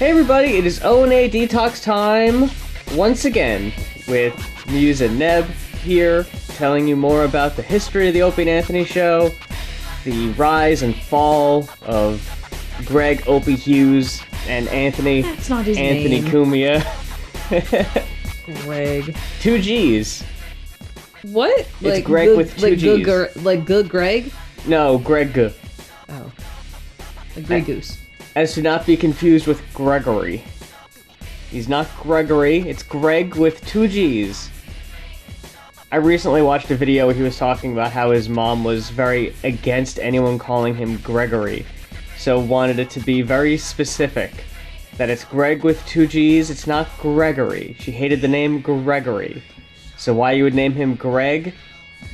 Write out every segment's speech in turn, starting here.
Hey everybody, it is O&A De-Talks time once again with Mues and Neb here telling you more about the history of the Opie and Anthony show, the rise and fall of Greg Opie Hughes and Anthony. That's not his Anthony name. Cumia. Greg. 2 G's. What? It's Greg with 2 G's. Good Greg? No, Greg. Oh. Like Grey Goose. As to not be confused with Gregory. He's not Gregory, it's Greg with 2 G's. I recently watched a video where he was talking about how his mom was very against anyone calling him Gregory, so wanted it to be very specific. That it's Greg with 2 G's, it's not Gregory. She hated the name Gregory. So why you would name him Greg,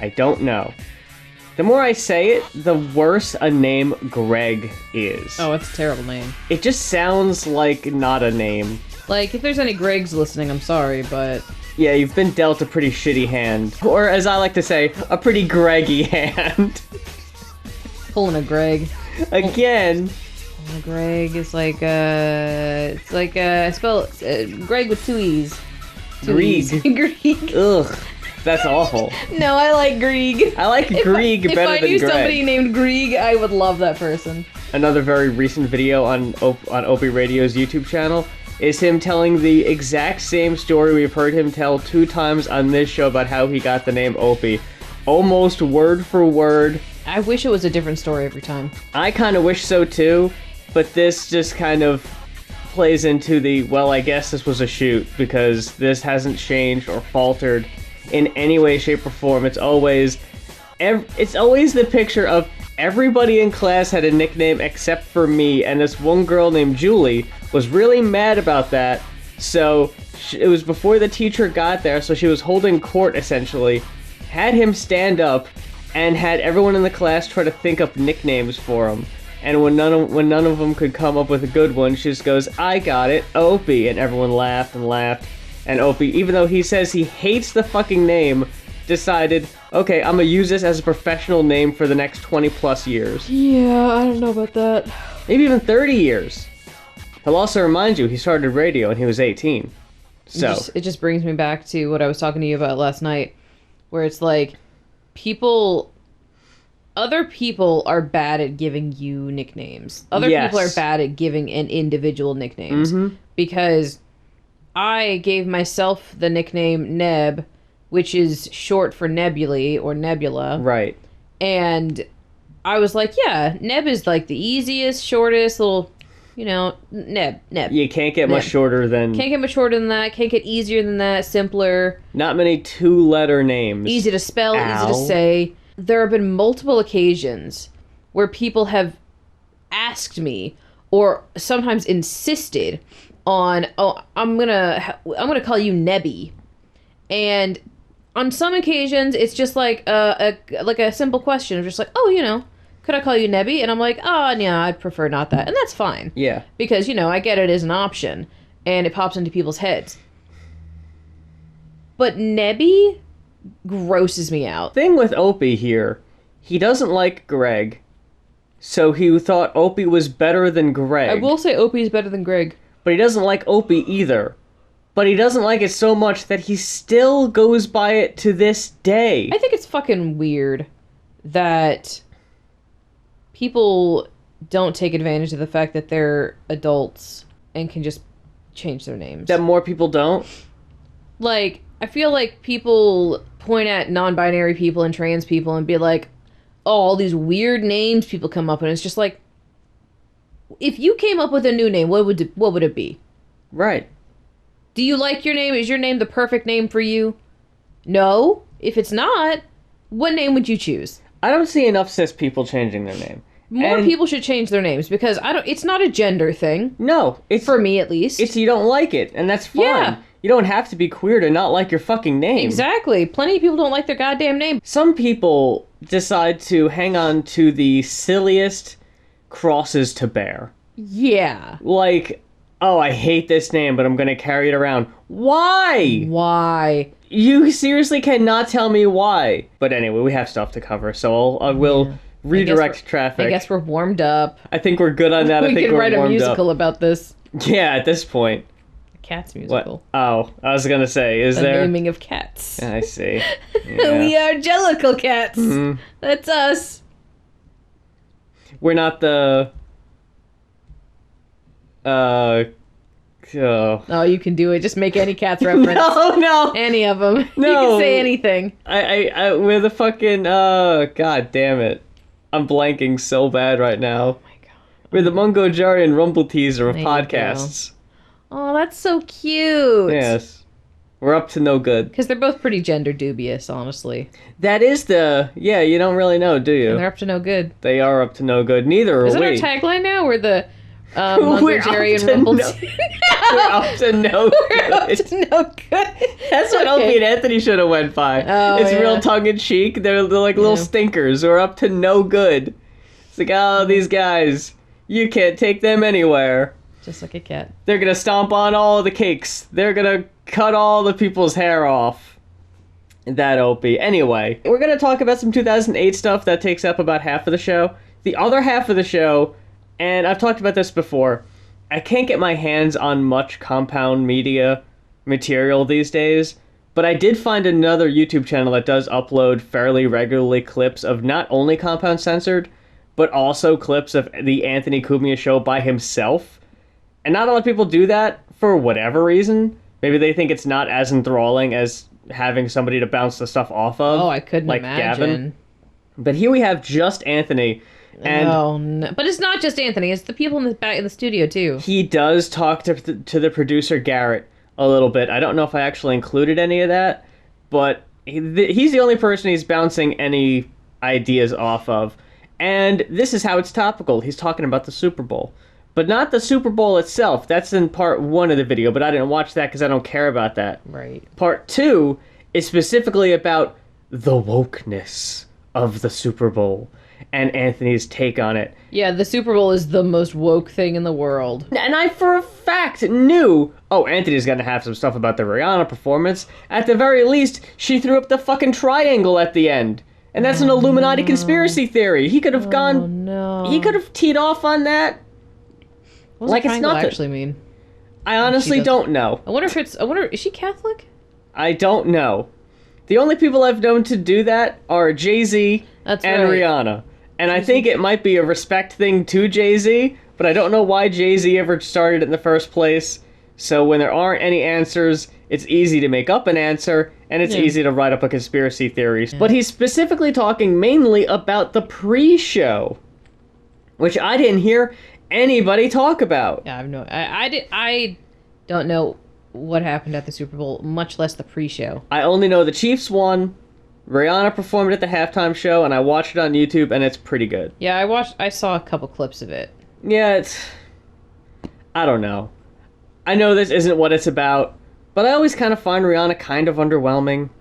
I don't know. The more I say it, the worse a name Greg is. Oh, it's a terrible name. It just sounds like not a name. Like, if there's any Gregs listening, I'm sorry, but... Yeah, you've been dealt a pretty shitty hand. Or, as I like to say, a pretty Greggy hand. Pulling a Greg. Again. Pulling a Greg is like, it's like, I spell Greg with 2 E's. Grieg. Grieg. Ugh. That's awful. No, I like Grieg. I like Grieg better than Greg. If I knew somebody named Grieg, I would love that person. Another very recent video on Opie Radio's YouTube channel is him telling the exact same story we've heard him tell 2 times on this show about how he got the name Opie. Almost word for word. I wish it was a different story every time. I kind of wish so too, but this just kind of plays into the, well, I guess this was a shoot, because this hasn't changed or faltered in any way, shape, or form. It's always the picture of everybody in class had a nickname except for me, and this one girl named Julie was really mad about that, so it was before the teacher got there, so she was holding court, essentially, had him stand up, and had everyone in the class try to think up nicknames for him. And when none of them could come up with a good one, she just goes, "I got it, Opie," and everyone laughed and laughed. And Opie, even though he says he hates the fucking name, decided, okay, I'm gonna use this as a professional name for the next 20 plus years. Yeah, I don't know about that. Maybe even 30 years. He'll also remind you, he started radio when he was 18. So. It just brings me back to what I was talking to you about last night, where it's like, other people are bad at giving you nicknames. Other people are bad at giving an individual nicknames. Mm-hmm. Because I gave myself the nickname Neb, which is short for Nebulae or Nebula. Right. And I was like, yeah, Neb is like the easiest, shortest little, Neb. You can't get much shorter than... Can't get much shorter than that. Can't get easier than that. Simpler. Not many 2-letter names. Easy to spell, Ow. easy to say. There have been multiple occasions where people have asked me, or sometimes insisted on, "Oh, I'm gonna call you Nebby," and on some occasions it's just like a simple question, just like, "Oh, could I call you Nebby?" And I'm like, "Oh, yeah, I'd prefer not that," and that's fine. Yeah. Because I get it as an option, and it pops into people's heads. But Nebby grosses me out. Thing with Opie here, he doesn't like Greg, so he thought Opie was better than Greg. I will say Opie is better than Greg. But he doesn't like Opie either. But he doesn't like it so much that he still goes by it to this day. I think it's fucking weird that people don't take advantage of the fact that they're adults and can just change their names. That more people don't? Like, I feel like people point at non-binary people and trans people and be like, oh, all these weird names people come up with. And it's just like, if you came up with a new name, what would it be? Right. Do you like your name? Is your name the perfect name for you? No. If it's not, what name would you choose? I don't see enough cis people changing their name. More people should change their names, because it's not a gender thing. No. It's for me, at least. It's you don't like it, and that's fine. Yeah. You don't have to be queer to not like your fucking name. Exactly. Plenty of people don't like their goddamn name. Some people decide to hang on to the silliest crosses to bear. Yeah. Like, oh, I hate this name, but I'm gonna carry it around. Why? Why? You seriously cannot tell me why. But anyway, we have stuff to cover, so I will redirect traffic. I guess we're warmed up. I think we're good on that. We can write a musical about this. Yeah, at this point. Cats musical. What? Oh, I was gonna say, is there... The naming of cats. I see. Yeah. We are Jellicle cats. Mm-hmm. That's us. We're not the... Oh, you can do it. Just make any cats reference. No. Any of them. No. You can say anything. We're the fucking, god damn it. I'm blanking so bad right now. Oh my god. We're the Mungo Jerry and Rumble Teaser of There you podcasts. Oh, that's so cute. Yes. We're up to no good. Because they're both pretty gender dubious, honestly. That is yeah, you don't really know, do you? And they're up to no good. They are up to no good. Neither are Isn't we. our tagline now? We're the Mungo Jerry and Rumble Teaser. We're up to no good. We're up to no good. That's what Opie and Anthony should have went by. Oh, it's yeah. real tongue-in-cheek. They're like little stinkers who are up to no good. It's like, oh, these guys, you can't take them anywhere. Just like a cat. They're gonna stomp on all the cakes. They're gonna cut all the people's hair off. That Opie. Anyway, we're gonna talk about some 2008 stuff that takes up about half of the show. The other half of the show, and I've talked about this before, I can't get my hands on much compound media material these days, but I did find another YouTube channel that does upload fairly regularly clips of not only Compound Censored, but also clips of the Anthony Cumia show by himself. And not a lot of people do that for whatever reason. Maybe they think it's not as enthralling as having somebody to bounce the stuff off of. Oh, I couldn't like imagine. Gavin. But here we have just Anthony. And no. But it's not just Anthony. It's the people in the back in the studio, too. He does talk to the producer, Garrett, a little bit. I don't know if I actually included any of that, but he's the only person he's bouncing any ideas off of. And this is how it's topical. He's talking about the Super Bowl. But not the Super Bowl itself. That's in part 1 of the video, but I didn't watch that because I don't care about that. Right. Part 2 is specifically about the wokeness of the Super Bowl and Anthony's take on it. Yeah, the Super Bowl is the most woke thing in the world. And I, for a fact, knew, Anthony's gonna have some stuff about the Rihanna performance. At the very least, she threw up the fucking triangle at the end. And that's an Illuminati conspiracy theory. He could have gone... no. He could have teed off on that. What does like a triangle it's actually mean? I honestly don't know. I wonder, is she Catholic? I don't know. The only people I've known to do that are Jay-Z and Rihanna. And I think it might be a respect thing to Jay-Z, but I don't know why Jay-Z ever started it in the first place. So when there aren't any answers, it's easy to make up an answer, and it's easy to write up a conspiracy theory. Yeah. But he's specifically talking mainly about the pre-show, which I didn't hear anybody talk about. Yeah, I don't know what happened at the Super Bowl, much less the pre-show. I only know the Chiefs won. Rihanna performed at the halftime show, and I watched it on YouTube, and it's pretty good. Yeah, I saw a couple clips of it. Yeah, I don't know. I know this isn't what it's about, but I always kind of find Rihanna kind of underwhelming.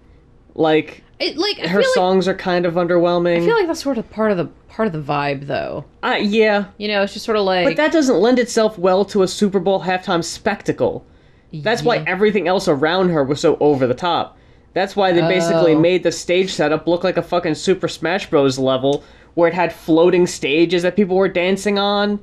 Her songs are kind of underwhelming. I feel like that's sort of part of the vibe, though. Yeah. You know, it's just sort of like... But that doesn't lend itself well to a Super Bowl halftime spectacle. That's why everything else around her was so over the top. That's why they basically made the stage setup look like a fucking Super Smash Bros. Level, where it had floating stages that people were dancing on,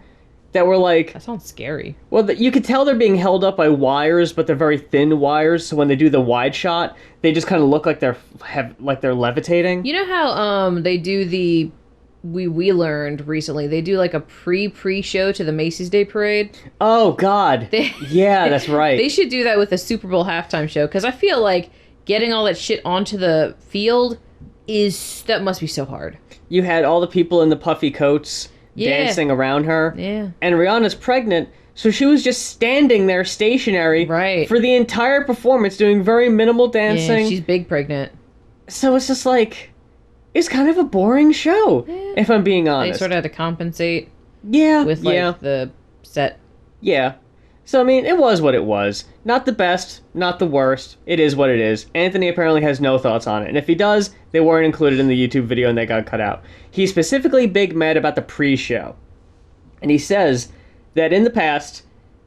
that were like... That sounds scary. Well, you could tell they're being held up by wires, but they're very thin wires, so when they do the wide shot, they just kind of look like they're levitating. You know how they do the... We learned recently, they do like a pre-show to the Macy's Day Parade. Oh, God. Yeah, that's right. They should do that with a Super Bowl halftime show, because I feel like getting all that shit onto the field that must be so hard. You had all the people in the puffy coats dancing around her. Yeah. And Rihanna's pregnant, so she was just standing there stationary for the entire performance, doing very minimal dancing. Yeah, she's big pregnant. So it's just like... It's kind of a boring show, if I'm being honest. They sort of had to compensate. Yeah. With, the set. Yeah. So, I mean, it was what it was. Not the best, not the worst. It is what it is. Anthony apparently has no thoughts on it. And if he does, they weren't included in the YouTube video and they got cut out. He's specifically big mad about the pre-show. And he says that in the past,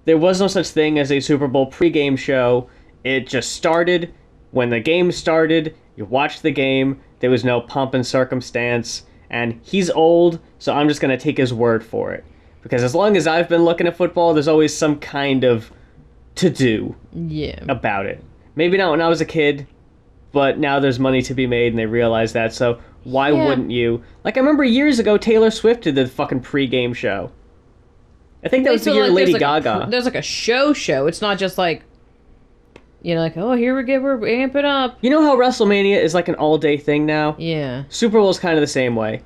there was no such thing as a Super Bowl pre-game show. It just started. When the game started, you watched the game. There was no pomp and circumstance. and he's old, so I'm just going to take his word for it. Because as long as I've been looking at football, there's always some kind of to-do about it. Maybe not when I was a kid, but now there's money to be made, and they realize that, so why wouldn't you? Like, I remember years ago, Taylor Swift did the fucking pregame show. I think that was the year Lady Gaga. There's like a show. It's not just like, you know, like, oh, here we're amping up. You know how WrestleMania is like an all-day thing now? Yeah. Super Bowl's kind of the same way.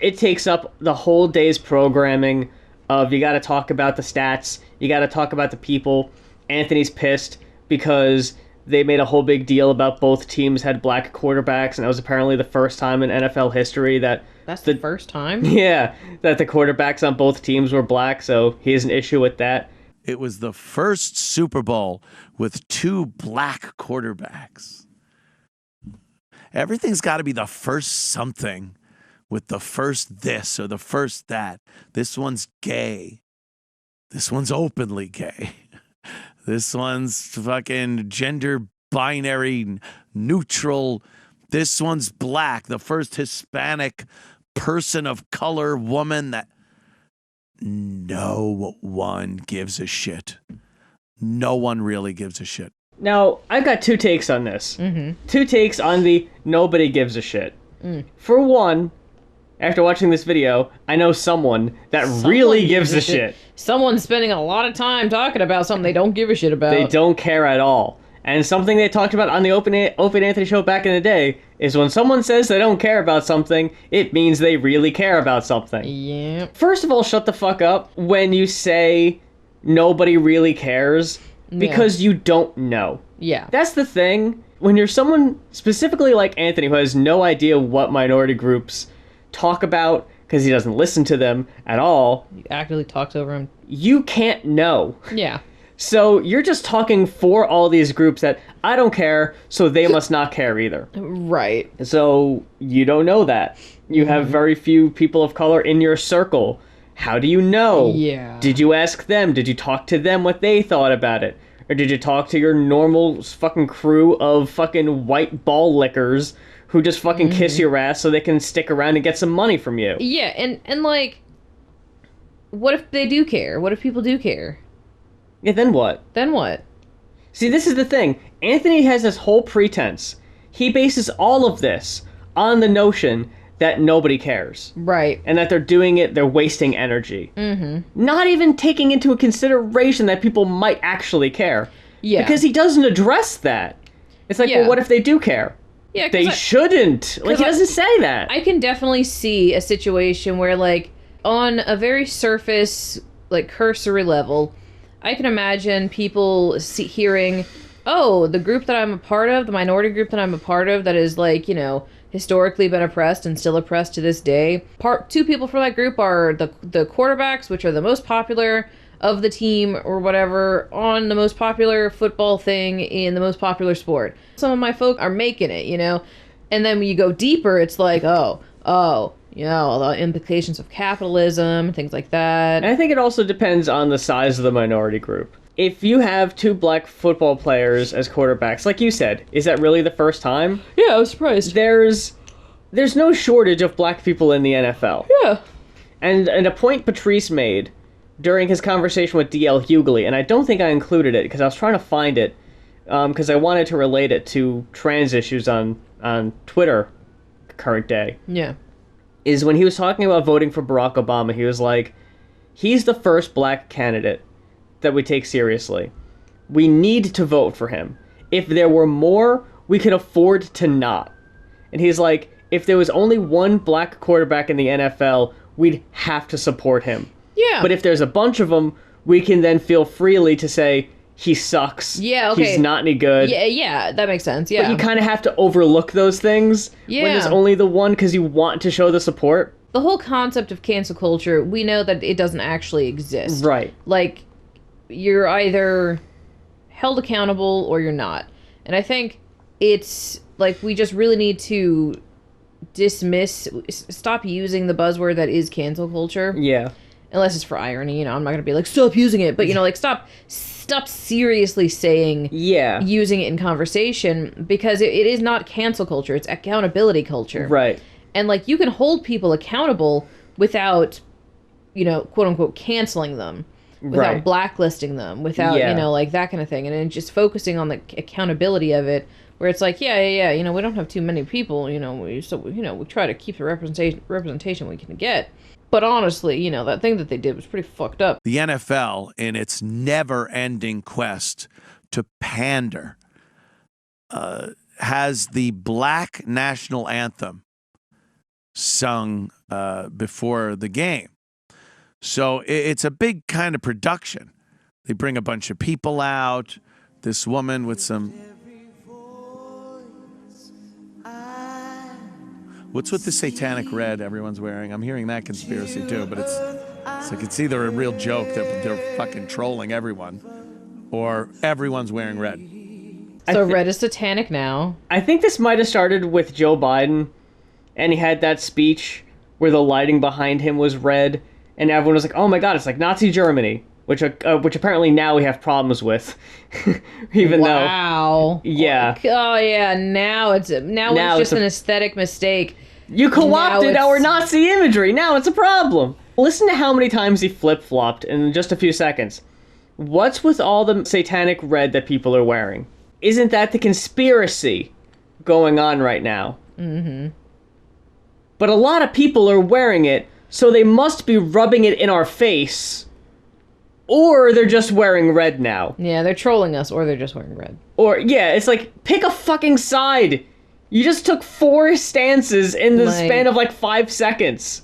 It takes up the whole day's programming of you got to talk about the stats, you got to talk about the people. Anthony's pissed because they made a whole big deal about both teams had black quarterbacks, and that was apparently the first time in NFL history that... That's the first time? Yeah, that the quarterbacks on both teams were black, so he has an issue with that. It was the first Super Bowl with 2 black quarterbacks. Everything's got to be the first something with the first this or the first that. This one's gay. This one's openly gay. This one's fucking gender binary neutral. This one's black. The first Hispanic person of color woman that no one gives a shit. No one really gives a shit. Now, I've got 2 takes on this. 2 takes on the nobody gives a shit. For one, after watching this video, I know someone that really gives a shit. Someone's spending a lot of time talking about something they don't give a shit about. They don't care at all. And something they talked about on the Opie and Anthony show back in the day is when someone says they don't care about something, it means they really care about something. Yeah. First of all, shut the fuck up when you say nobody really cares, because you don't know. Yeah. That's the thing. When you're someone specifically like Anthony who has no idea what minority groups talk about because he doesn't listen to them at all. You actively talks over him. You can't know. Yeah. So you're just talking for all these groups that I don't care, so they must not care either. Right. So you don't know that. You have very few people of color in your circle. How do you know? Yeah. Did you ask them? Did you talk to them what they thought about it? Or did you talk to your normal fucking crew of fucking white ball lickers who just fucking kiss your ass so they can stick around and get some money from you? Yeah, and like, what if they do care? What if people do care? Yeah, then what? Then what? See, this is the thing. Anthony has this whole pretense. He bases all of this on the notion that nobody cares. Right. And that they're doing it, they're wasting energy. Not even taking into consideration that people might actually care. Yeah. Because he doesn't address that. It's like, well, what if they do care? Yeah, they shouldn't. Like, he doesn't say that. I can definitely see a situation where, like, on a very surface, like, cursory level, I can imagine people hearing, oh, the group that I'm a part of, the minority group that I'm a part of that is, like, you know, historically been oppressed and still oppressed to this day. 2 people from that group are the quarterbacks, which are the most popular of the team or whatever on the most popular football thing in the most popular sport. Some of my folk are making it, you know? And then when you go deeper, it's like, oh, you know, the implications of capitalism, things like that. And I think it also depends on the size of the minority group. If you have 2 black football players as quarterbacks, like you said, is that really the first time? Yeah, I was surprised. There's no shortage of black people in the NFL. Yeah. And a point Patrice made during his conversation with D.L. Hughley, and I don't think I included it because I was trying to find it because I wanted to relate it to trans issues on Twitter current day. Yeah. Is when he was talking about voting for Barack Obama, he was like, he's the first black candidate that we take seriously. We need to vote for him. If there were more, we could afford to not. And he's like, if there was only one black quarterback in the NFL, we'd have to support him. Yeah. But if there's a bunch of them, we can then feel freely to say, he sucks. Yeah, okay. He's not any good. Yeah, that makes sense, yeah. But you kind of have to overlook those things when there's only the one because you want to show the support. The whole concept of cancel culture, we know that it doesn't actually exist. Right. Like, you're either held accountable or you're not. And I think it's, like, we just really need to stop using the buzzword that is cancel culture. Yeah. Unless it's for irony, you know, I'm not going to be like, stop using it. But, you know, like, stop seriously saying, using it in conversation, because it is not cancel culture. It's accountability culture. Right. And like you can hold people accountable without, quote unquote, canceling them, without blacklisting them, without, like that kind of thing. And then just focusing on the accountability of it, where it's like, we don't have too many people, we try to keep the representation we can get. But honestly, that thing that they did was pretty fucked up. The NFL, in its never-ending quest to pander, has the Black National Anthem sung before the game. So it's a big kind of production. They bring a bunch of people out, this woman with some... What's with the satanic red everyone's wearing? I'm hearing that conspiracy too, but it's like it's either a real joke that they're fucking trolling everyone, or everyone's wearing red. So red is satanic now. I think this might have started with Joe Biden, and he had that speech where the lighting behind him was red, and everyone was like, "Oh my God, it's like Nazi Germany," which apparently now we have problems with, even though. Yeah. Oh yeah, now it's just an aesthetic mistake. You co-opted our Nazi imagery. Now it's a problem. Listen to how many times he flip-flopped in just a few seconds. What's with all the satanic red that people are wearing? Isn't that the conspiracy going on right now? Mm-hmm. But a lot of people are wearing it, so they must be rubbing it in our face. Or they're just wearing red now. Yeah, they're trolling us, or they're just wearing red. Or, yeah, it's like, pick a fucking side. You just took 4 stances in the span of 5 seconds.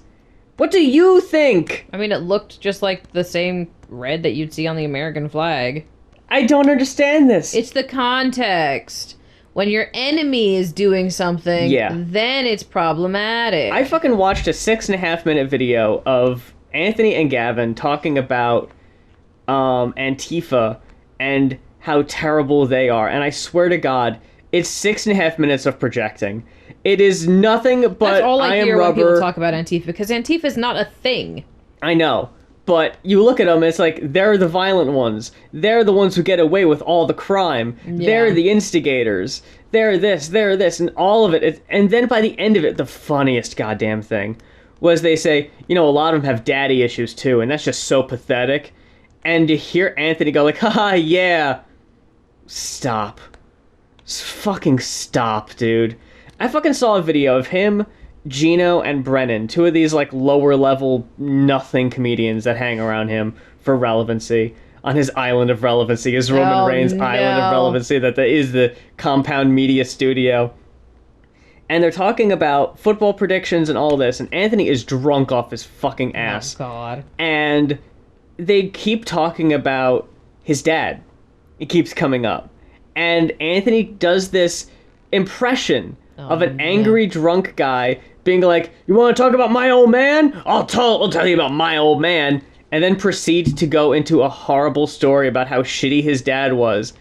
What do you think? I mean, it looked just like the same red that you'd see on the American flag. I don't understand this. It's the context. When your enemy is doing something, then it's problematic. I fucking watched a 6.5-minute video of Anthony and Gavin talking about Antifa and how terrible they are. And I swear to God, it's 6.5 minutes of projecting. It is nothing but That's all I hear when people rubber. talk about Antifa, because Antifa is not a thing. I know. But you look at them, it's like, they're the violent ones. They're the ones who get away with all the crime. Yeah. They're the instigators. They're this, and all of it. And then by the end of it, the funniest goddamn thing was they say, a lot of them have daddy issues too, and that's just so pathetic. And to hear Anthony go like, haha, yeah. Stop. Fucking stop, dude. I fucking saw a video of him, Gino, and Brennan, 2 of these lower level nothing comedians that hang around him for relevancy, on his island of relevancy, his Roman Reigns island of relevancy that is the Compound Media Studio. And they're talking about football predictions and all this, and Anthony is drunk off his fucking ass. Oh, God. And they keep talking about his dad. It keeps coming up. And Anthony does this impression of an angry drunk guy being like, "You want to talk about my old man? I'll tell you about my old man." And then proceed to go into a horrible story about how shitty his dad was.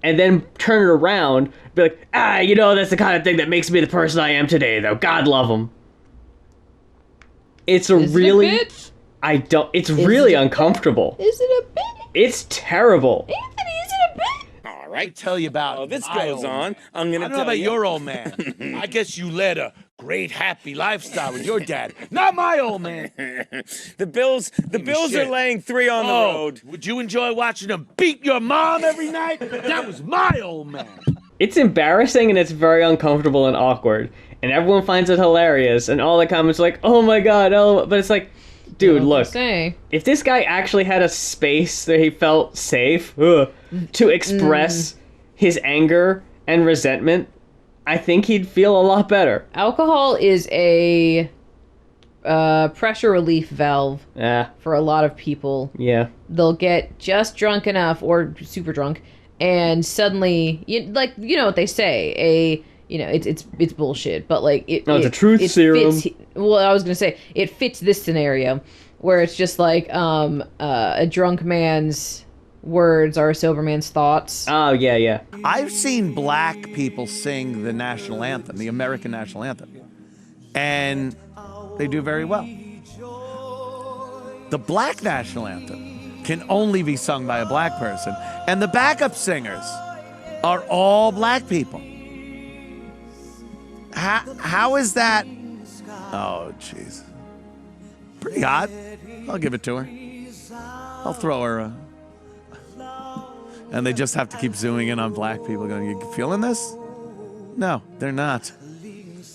And then turn it around, be like, that's the kind of thing that makes me the person I am today, though. God love him. It's really... It a bit? I don't... It's really uncomfortable. Is it a bit? It's terrible. Anthony, is it a bit? All right, tell you about this goes on. I'm gonna tell about you. your old man. I guess you led a great, happy lifestyle with your dad. Not my old man. The Bills are laying 3 on the road. Would you enjoy watching them beat your mom every night? That was my old man. It's embarrassing and it's very uncomfortable and awkward. And everyone finds it hilarious. And all the comments are like, "Oh my God, oh." But it's like, dude, look. If this guy actually had a space that he felt safe to express his anger and resentment, I think he'd feel a lot better. Alcohol is a pressure relief valve for a lot of people. Yeah. They'll get just drunk enough or super drunk, and suddenly, you know what they say, it's bullshit, but it's a truth serum. Well, I was gonna say it fits this scenario where it's just like a drunk man's words are a sober man's thoughts. Oh, yeah. I've seen black people sing the national anthem, the American national anthem, and they do very well. The Black National Anthem can only be sung by a black person, and the backup singers are all black people. How is that Oh, jeez. Pretty hot. I'll give it to her. I'll throw her a... And they just have to keep zooming in on black people going, you feeling this? No, they're not.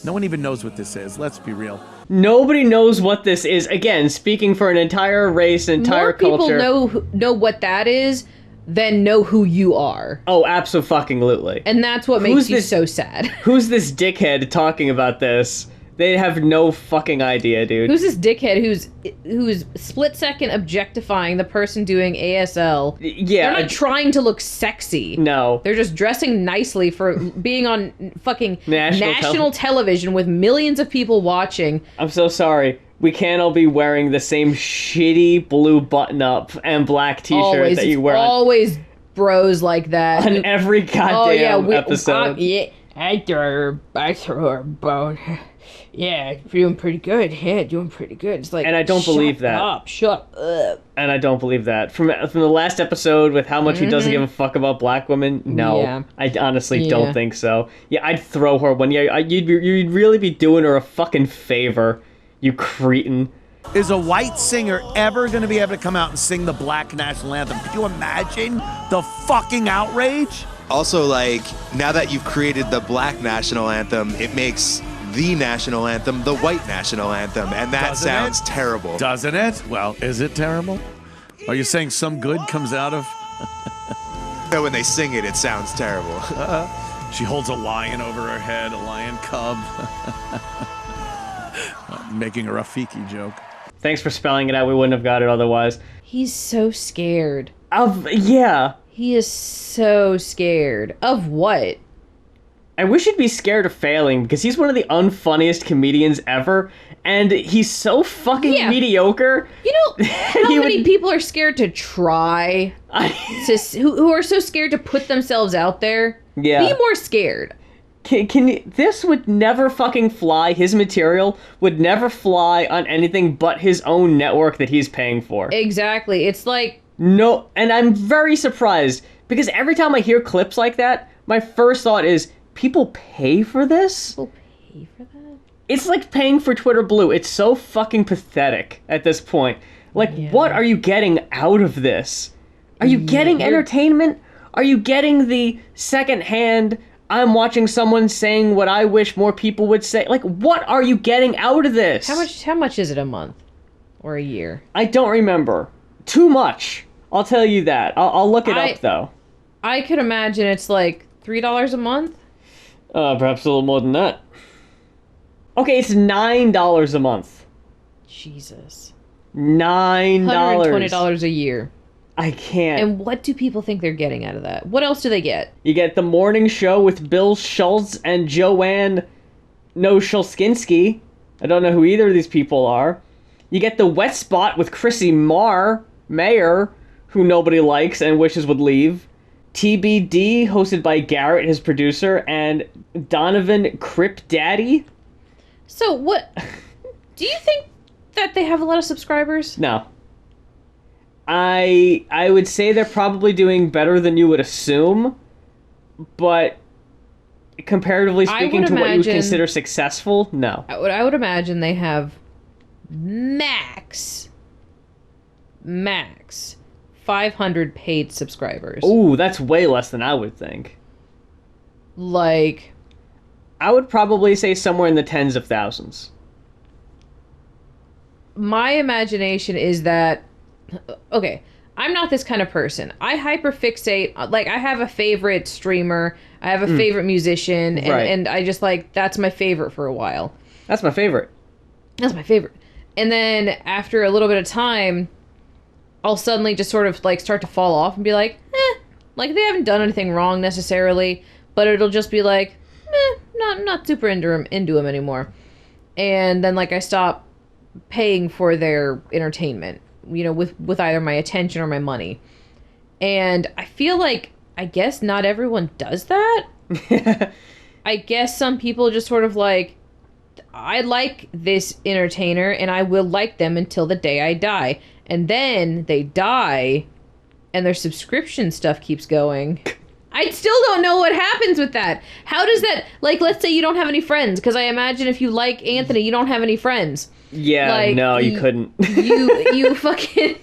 No one even knows what this is. Let's be real. Nobody knows what this is. Again, speaking for an entire race, entire culture. More people know what that is than know who you are. Oh, absolutely. And that's what makes you so sad. Who's this dickhead talking about this? They have no fucking idea, dude. Who's this dickhead who's split-second objectifying the person doing ASL? Yeah. They're not trying to look sexy. No. They're just dressing nicely for being on fucking national television with millions of people watching. I'm so sorry. We can't all be wearing the same shitty blue button-up and black t-shirt that you wear always bros like that. On every goddamn episode. I throw her a bone. Yeah, doing pretty good. Yeah, doing pretty good. It's like, and I don't believe that. Shut up. And I don't believe that. From the last episode with how much he doesn't give a fuck about black women, no. Yeah. I honestly don't think so. Yeah, I'd throw her one. Yeah, you'd really be doing her a fucking favor, you cretin. Is a white singer ever going to be able to come out and sing the Black National Anthem? Could you imagine the fucking outrage? Also, like, now that you've created the Black National Anthem, it makes the national anthem the white national anthem, and that sounds terrible. Doesn't it? Well, is it terrible? Are you saying some good comes out of... No, when they sing it, it sounds terrible. She holds a lion over her head, a lion cub. Making a Rafiki joke. Thanks for spelling it out. We wouldn't have got it otherwise. He's so scared. Yeah. He is so scared. Of what? I wish he'd be scared of failing, because he's one of the unfunniest comedians ever, and he's so fucking mediocre. You know how many people are scared to try? Who are so scared to put themselves out there? Yeah. Be more scared. This would never fucking fly. His material would never fly on anything but his own network that he's paying for. Exactly. It's like... No, and I'm very surprised, because every time I hear clips like that, my first thought is... People pay for this? People pay for that? It's like paying for Twitter Blue. It's so fucking pathetic at this point. Like, what are you getting out of this? Are you getting entertainment? Are you getting the secondhand, I'm watching someone saying what I wish more people would say? Like, what are you getting out of this? How much is it a month? Or a year? I don't remember. Too much. I'll tell you that. I'll look it up, though. I could imagine it's like $3 a month? Perhaps a little more than that. Okay, it's $9 a month. Jesus. $9. $120 a year. I can't. And what do people think they're getting out of that? What else do they get? You get the morning show with Bill Schultz and Joanne Noshulskinski. I don't know who either of these people are. You get the wet spot with Chrissy Mayer, who nobody likes and wishes would leave. TBD, hosted by Garrett, his producer, and Donovan Crip Daddy. So what? Do you think that they have a lot of subscribers? No. I would say they're probably doing better than you would assume, but comparatively speaking to what you would consider successful, no. I would imagine they have max 500 paid subscribers. Ooh, that's way less than I would think. Like... I would probably say somewhere in the tens of thousands. My imagination is that... Okay, I'm not this kind of person. I hyperfixate... Like, I have a favorite streamer. I have a favorite musician. And I just, like, that's my favorite for a while. That's my favorite. That's my favorite. And then, after a little bit of time... I'll suddenly just sort of like start to fall off and be like, like they haven't done anything wrong necessarily, but it'll just be like, not super into them anymore. And then like I stop paying for their entertainment, you know, with either my attention or my money. And I feel like, I guess not everyone does that. I guess some people just sort of like, I like this entertainer and I will like them until the day I die. And then they die and their subscription stuff keeps going. I I still don't know what happens with that. How does that, like, let's say you don't have any friends, because I imagine if you like Anthony, you don't have any friends. Yeah, like, no, you couldn't. you fucking,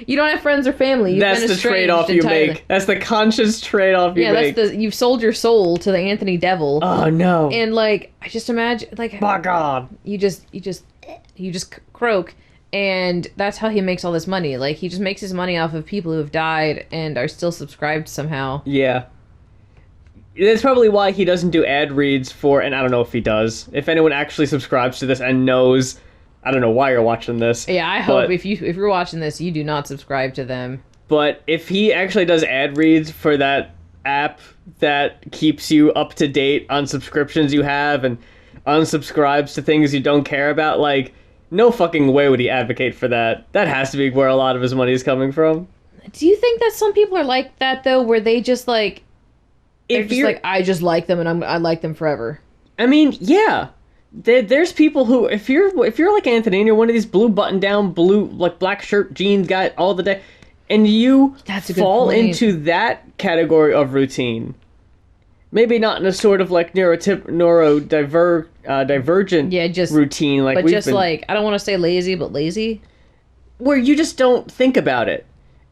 you don't have friends or family. You've That's been the trade-off you entirely. make. That's the conscious trade-off you make. Yeah, you've sold your soul to the Anthony devil. Oh no. And like, I just imagine, like, my God, you just croak, and that's how he makes all this money. Like, he just makes his money off of people who have died and are still subscribed somehow. Yeah. That's probably why he doesn't do ad reads for, and I don't know if he does. If anyone actually subscribes to this and knows, I don't know why you're watching this. Yeah, I hope if you're watching this, you do not subscribe to them. But if he actually does ad reads for that app that keeps you up to date on subscriptions you have and unsubscribes to things you don't care about, like, no fucking way would he advocate for that. That has to be where a lot of his money is coming from. Do you think that some people are like that, though, where they just, like, they're just like, I just like them and I like them forever? I mean, yeah. There's people who, if you're like Anthony and you're one of these blue button-down, blue, like, black shirt, jeans guy all the day, and you fall into that category of routine, maybe not in a sort of, like, neurodivergent routine, like, but just like, I don't want to say lazy, but lazy, where you just don't think about it.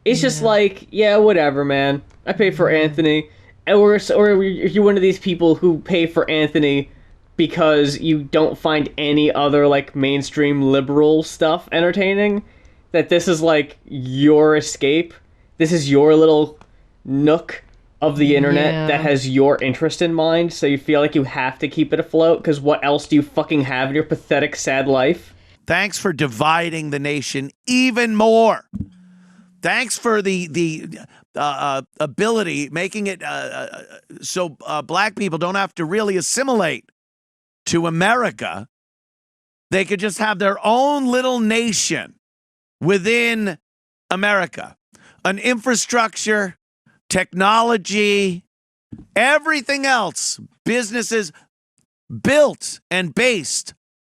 It's just like, yeah, whatever, man. I pay for Anthony. Or you're one of these people who pay for Anthony because you don't find any other, like, mainstream liberal stuff entertaining. That this is, like, your escape. This is your little nook of the internet that has your interest in mind, so you feel like you have to keep it afloat, because what else do you fucking have in your pathetic, sad life? Thanks for dividing the nation even more. Thanks for the ability, making it so black people don't have to really assimilate to America. They could just have their own little nation within America. An infrastructure, technology, everything else, businesses built and based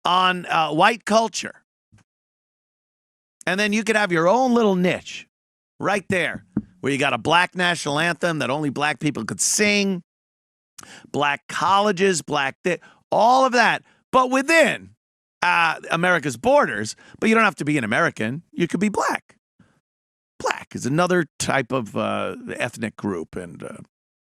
on white culture. And then you could have your own little niche right there, where you got a black national anthem that only black people could sing, black colleges, all of that, but within America's borders. But you don't have to be an American. You could be black. Black is another type of ethnic group and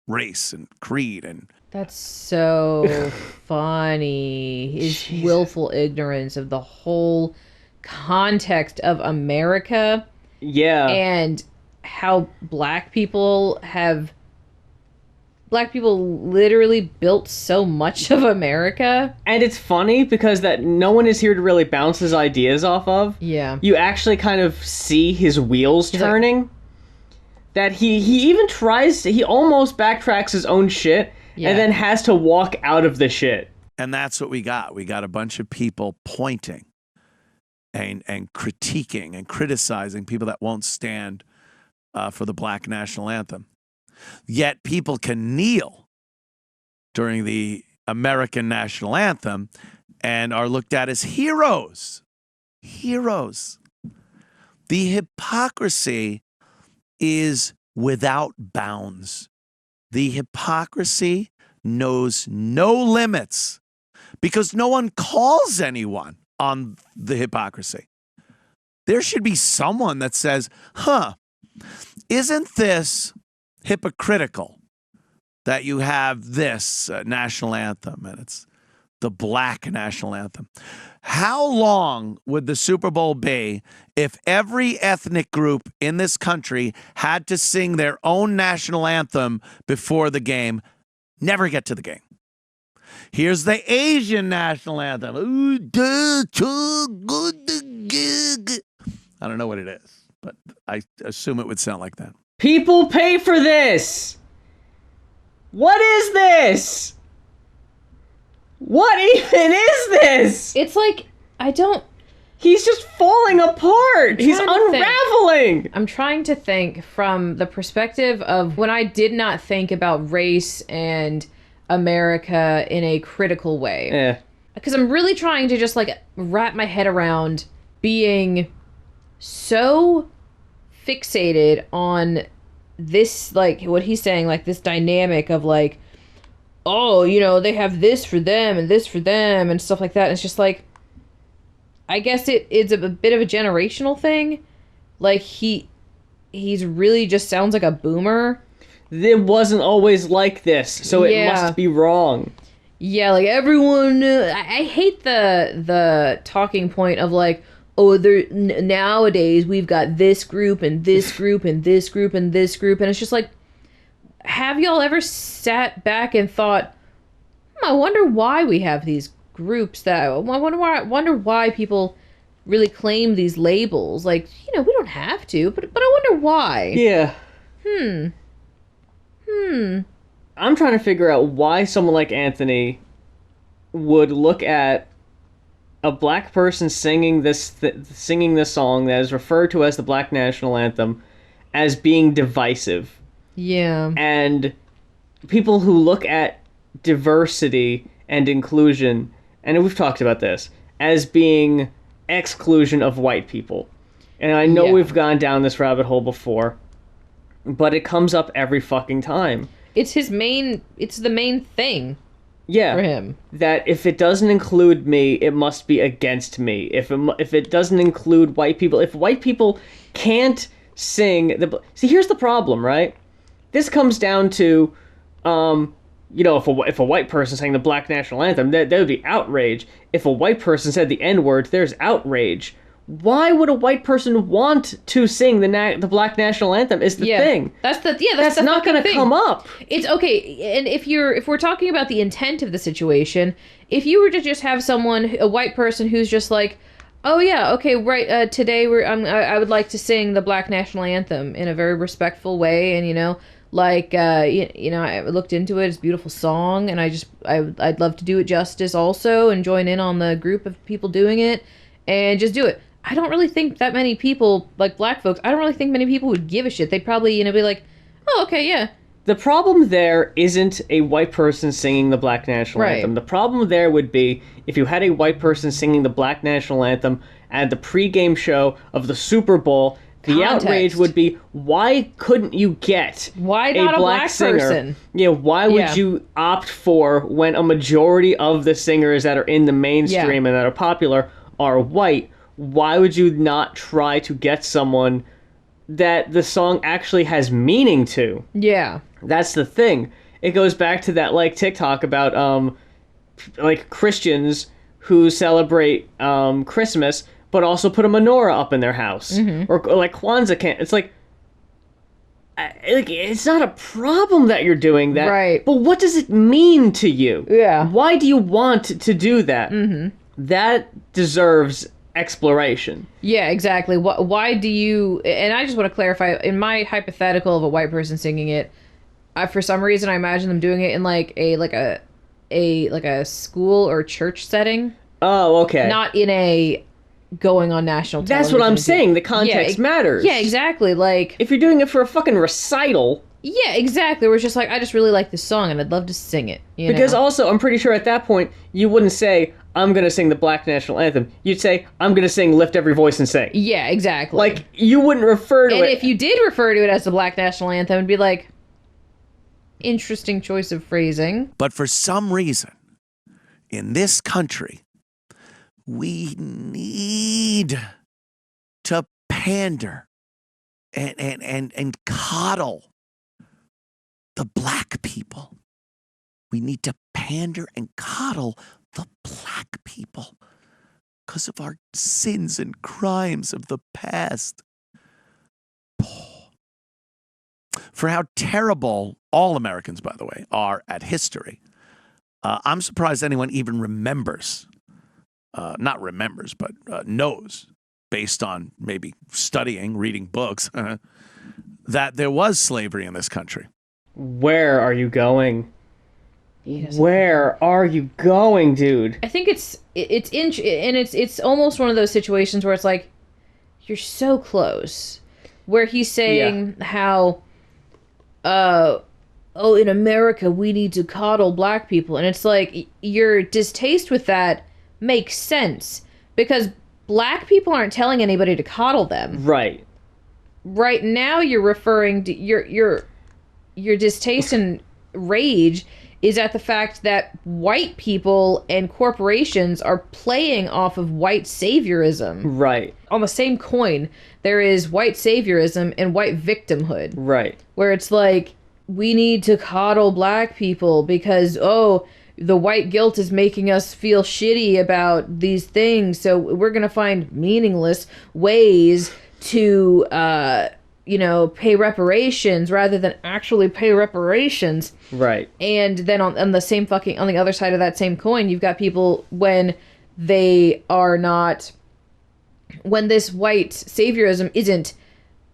race and creed. And that's so funny. His willful ignorance of the whole context of America. Yeah. And how black people literally built so much of America. And it's funny because that no one is here to really bounce his ideas off of. Yeah. You actually kind of see his wheels turning. Like, that he even he almost backtracks his own shit and then has to walk out of the shit. And that's what we got. We got a bunch of people pointing and critiquing and criticizing people that won't stand for the Black National Anthem. Yet people can kneel during the American National Anthem and are looked at as heroes. Heroes. The hypocrisy is without bounds. The hypocrisy knows no limits because no one calls anyone on the hypocrisy. There should be someone that says, isn't this hypocritical that you have this national anthem and it's the Black National Anthem? How long would the Super Bowl be if every ethnic group in this country had to sing their own national anthem before the game, never get to the game? Here's the Asian national anthem. I don't know what it is, but I assume it would sound like that. People pay for this. What is this? What even is this? It's like, He's just falling apart. He's unraveling. I'm trying to think from the perspective of when I did not think about race and America in a critical way. Yeah. Because I'm really trying to just, like, wrap my head around being so fixated on this, like, what he's saying, like, this dynamic of, like, oh, you know, they have this for them and this for them and stuff like that. And it's just like, I guess it's a bit of a generational thing. Like, he's really just sounds like a boomer. It wasn't always like this, so it must be wrong. Yeah, like, everyone... I hate the talking point of, like, oh, nowadays we've got this group and this group and this group and this group. And it's just like, have y'all ever sat back and thought, I wonder why we have these groups I wonder why people really claim these labels. Like, you know, we don't have to, but I wonder why. Yeah. I'm trying to figure out why someone like Anthony would look at a black person singing this song that is referred to as the Black National Anthem as being divisive. Yeah. And people who look at diversity and inclusion, and we've talked about this, as being exclusion of white people. And I know we've gone down this rabbit hole before, but it comes up every fucking time. It's the main thing. Yeah, for him. That if it doesn't include me, it must be against me. If it doesn't include white people, if white people can't sing see, here's the problem, right? This comes down to, you know, if a white person sang the Black National Anthem, that would be outrage. If a white person said the N-word, there's outrage. Why would a white person want to sing the Black National Anthem? Is the thing. That's not going to come up. It's okay. And if we're talking about the intent of the situation, if you were to just have a white person who's just like, oh yeah, okay, right. Today I would like to sing the Black National Anthem in a very respectful way, and you know, like you know, I looked into it. It's a beautiful song, and I'd love to do it justice also, and join in on the group of people doing it, and just do it. I don't really think that many people, like black folks, I don't really think many people would give a shit. They'd probably, you know, be like, oh, okay, yeah. The problem there isn't a white person singing the Black National Anthem. The problem there would be if you had a white person singing the Black National Anthem at the pregame show of the Super Bowl. The outrage would be, why couldn't you get why not a black singer? Person? Yeah, why would you opt for when a majority of the singers that are in the mainstream and that are popular are white? Why would you not try to get someone that the song actually has meaning to? Yeah. That's the thing. It goes back to that, like, TikTok about, like, Christians who celebrate Christmas, but also put a menorah up in their house. Or, like, Kwanzaa can't. It's like, it's not a problem that you're doing that. Right. But what does it mean to you? Yeah. Why do you want to do that? That deserves exploration. Yeah, exactly. Why do you... And I just want to clarify, in my hypothetical of a white person singing it, for some reason I imagine them doing it in like a school or church setting. Oh, okay. Not in a going on national television. That's what I'm saying. The context matters. Yeah, exactly. Like, if you're doing it for a fucking recital... Yeah, exactly. Where it's just like, I just really like this song and I'd love to sing it. Because also, I'm pretty sure at that point, you wouldn't say, I'm going to sing the Black National Anthem. You'd say, I'm going to sing Lift Every Voice and Sing. Yeah, exactly. Like, you wouldn't refer to it. And if you did refer to it as the Black National Anthem, it'd be like, interesting choice of phrasing. But for some reason, in this country, we need to pander and coddle the black people. We need to pander and coddle the black people because of our sins and crimes of the past. For how terrible all Americans, by the way, are at history, I'm surprised anyone even remembers, not remembers, but knows, based on maybe studying, reading books, that there was slavery in this country. Where are you going? Where are you going, dude? I think it's almost one of those situations where it's like, you're so close. Where he's saying how, in America we need to coddle black people, and it's like, your distaste with that makes sense because black people aren't telling anybody to coddle them. Right. right now you're referring to your distaste and rage is at the fact that white people and corporations are playing off of white saviorism. Right. On the same coin, there is white saviorism and white victimhood. Right. Where it's like, we need to coddle black people because, the white guilt is making us feel shitty about these things, so we're going to find meaningless ways to, pay reparations rather than actually pay reparations. Right. And then on the same on the other side of that same coin, you've got people when they are not, when this white saviorism isn't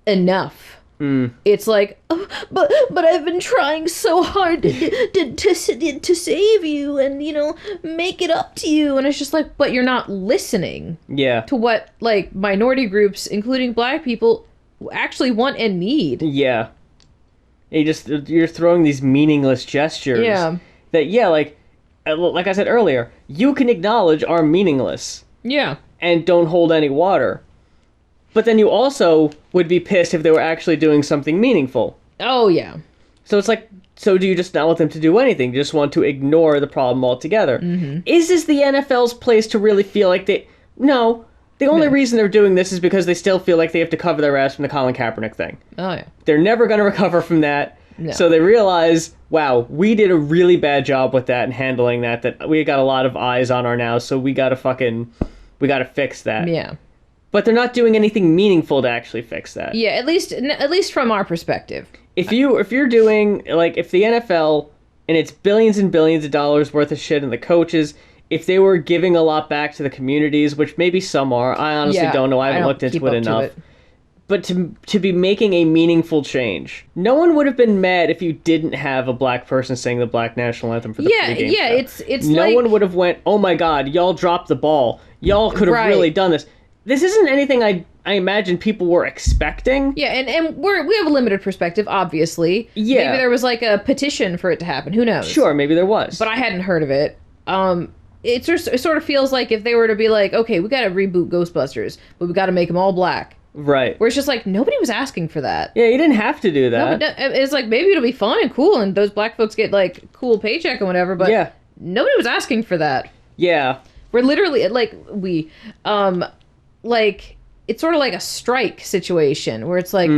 enough. It's like, but I've been trying so hard to save you and, make it up to you. And it's just like, but you're not listening to what, like, minority groups, including black people, actually want and need. Yeah. You're throwing these meaningless gestures. Yeah. That, like I said earlier, you can acknowledge are meaningless. Yeah. And don't hold any water. But then you also would be pissed if they were actually doing something meaningful. Oh, yeah. So it's like, so do you just not want them to do anything? You just want to ignore the problem altogether? Mm-hmm. Is this the NFL's place to really feel like they... No. The only reason they're doing this is because they still feel like they have to cover their ass from the Colin Kaepernick thing. Oh, yeah. They're never going to recover from that. No. So they realize, wow, we did a really bad job with that and handling that we got a lot of eyes on our now, so we got to fix that. Yeah. But they're not doing anything meaningful to actually fix that. Yeah, at least from our perspective. If you're doing, like, if the NFL and its billions and billions of dollars worth of shit and the coaches, if they were giving a lot back to the communities, which maybe some are, I honestly don't know, I haven't looked into it enough. But to be making a meaningful change, no one would have been mad if you didn't have a black person sing the Black National Anthem for the pregame show. It's no like, one would have went, oh my god, y'all dropped the ball. Y'all could have really done this. This isn't anything I imagine people were expecting. Yeah, and we have a limited perspective, obviously. Yeah. Maybe there was like a petition for it to happen. Who knows? Sure, maybe there was. But I hadn't heard of it. It sort of feels like if they were to be like, okay, we got to reboot Ghostbusters, but we got to make them all black. Right. Where it's just like, nobody was asking for that. Yeah, you didn't have to do that. No, it's like, maybe it'll be fun and cool, and those black folks get like cool paycheck and whatever, but nobody was asking for that. Yeah. We're literally, like, it's sort of like a strike situation where it's like,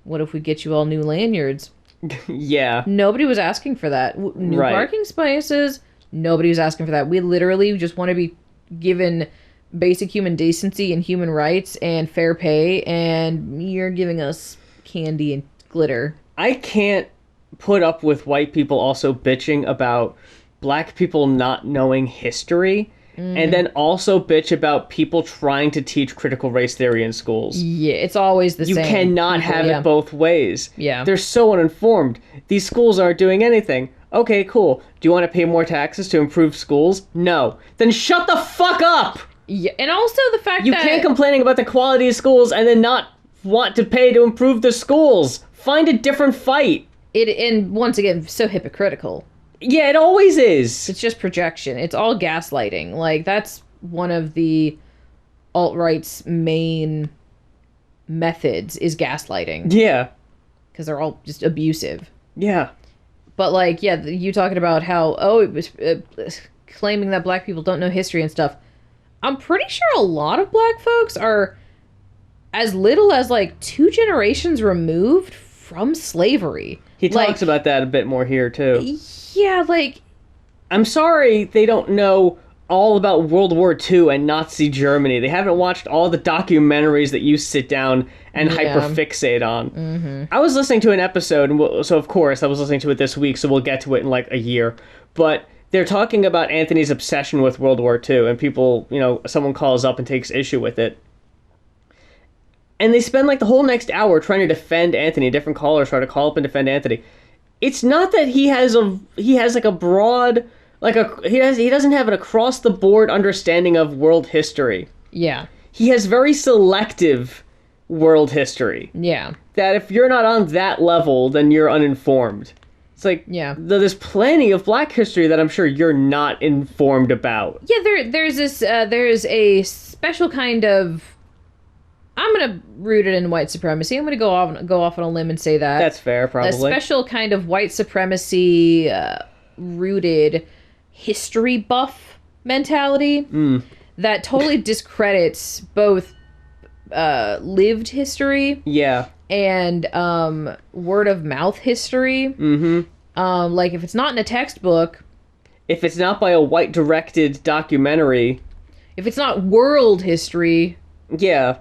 what if we get you all new lanyards? Yeah. Nobody was asking for that. New parking spaces, nobody was asking for that. We literally just want to be given basic human decency and human rights and fair pay, and you're giving us candy and glitter. I can't put up with white people also bitching about black people not knowing history. And then also bitch about people trying to teach critical race theory in schools. Yeah, it's always the same. You cannot have it both ways. Yeah. They're so uninformed. These schools aren't doing anything. Okay, cool. Do you want to pay more taxes to improve schools? No. Then shut the fuck up! Yeah, and also the fact that... You can't complaining about the quality of schools and then not want to pay to improve the schools. Find a different fight. And once again, so hypocritical. Yeah, it always is. It's just projection. It's all gaslighting. Like, that's one of the alt-right's main methods is gaslighting. Yeah. Because they're all just abusive. Yeah. But, like, yeah, you talking about how, it was claiming that black people don't know history and stuff. I'm pretty sure a lot of black folks are as little as, like, 2 generations removed from slavery. He talks about that a bit more here, too. Yeah, like... I'm sorry they don't know all about World War II and Nazi Germany. They haven't watched all the documentaries that you sit down and hyperfixate on. Mm-hmm. I was listening to an episode, so of course I was listening to it this week, so we'll get to it in like a year. But they're talking about Anthony's obsession with World War II, and people, someone calls up and takes issue with it. And they spend like the whole next hour trying to defend Anthony. Different callers try to call up and defend Anthony. It's not that he has like a broad, he doesn't have an across the board understanding of world history. Yeah. He has very selective world history. Yeah. That if you're not on that level, then you're uninformed. It's like, there's plenty of black history that I'm sure you're not informed about. Yeah, there's a special kind of, I'm gonna root it in white supremacy. I'm gonna go off on a limb and say that That's fair, probably. a special kind of white supremacy rooted history buff mentality that totally discredits both lived history Yeah. and word of mouth history. Like if it's not in a textbook, If it's not by a white directed documentary, if it's not world history, yeah.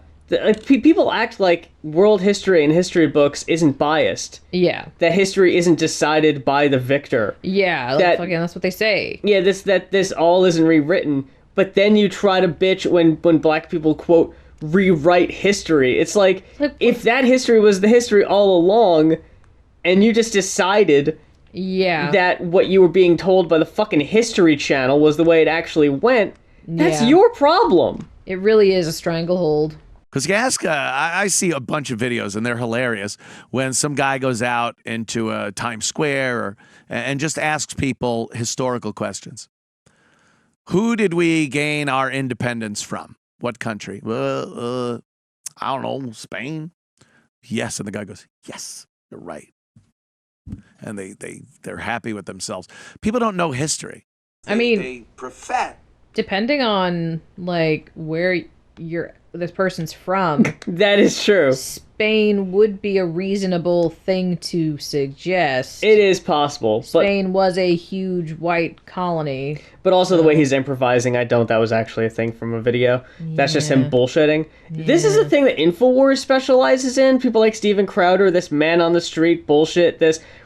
People act like world history and history books isn't biased. yeah, That history isn't decided by the victor. yeah, that's what they say. Yeah, this all isn't rewritten. But then you try to bitch when black people quote rewrite history. It's like if that history was the history all along, and you just decided Yeah, that what you were being told by the fucking History Channel was the way it actually went, that's Yeah. your problem. it really is a stranglehold. Because you ask, I see a bunch of videos and they're hilarious when some guy goes out into Times Square and just asks people historical questions. Who did we gain our independence from? What country? I don't know, Spain? Yes. And the guy goes, yes, you're right. And they're happy with themselves. People don't know history. I mean, they profess. Depending on like where this person's from, That is true. Spain would be a reasonable thing to suggest. It is possible, Spain was a huge white colony. but also the way he's improvising, I don't. That was actually a thing from a video. That's just him bullshitting. This is a thing that Infowars specializes in. People like Steven Crowder, this man on the street bullshit.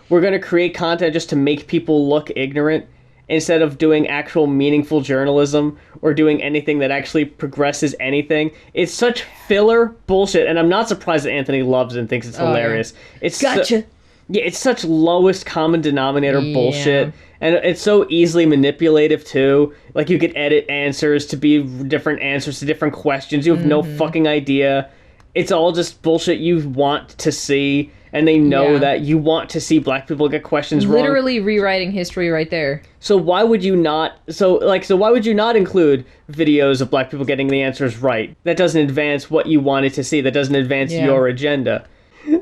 We're going to create content just to make people look ignorant instead of doing actual meaningful journalism or doing anything that actually progresses anything. It's such filler bullshit, and I'm not surprised that Anthony loves it and thinks it's hilarious. It's Gotcha. it's such lowest common denominator bullshit, and it's so easily manipulative too. Like you could edit answers to be different answers to different questions. You have no fucking idea. It's all just bullshit you want to see, and they know that you want to see black people get questions wrong. Literally rewriting history right there. So why would you not? So why would you not include videos of black people getting the answers right? That doesn't advance what you wanted to see. That doesn't advance your agenda.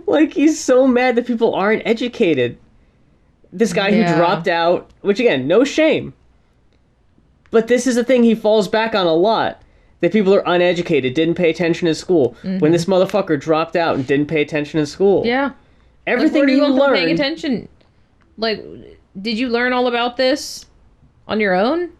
Like he's so mad that people aren't educated. This guy who dropped out, which again, no shame. But this is a thing he falls back on a lot. That people are uneducated, didn't pay attention in school. When this motherfucker dropped out and didn't pay attention in school. Yeah. Everything Like, where you do learned. paying attention. Like, did you learn all about this on your own?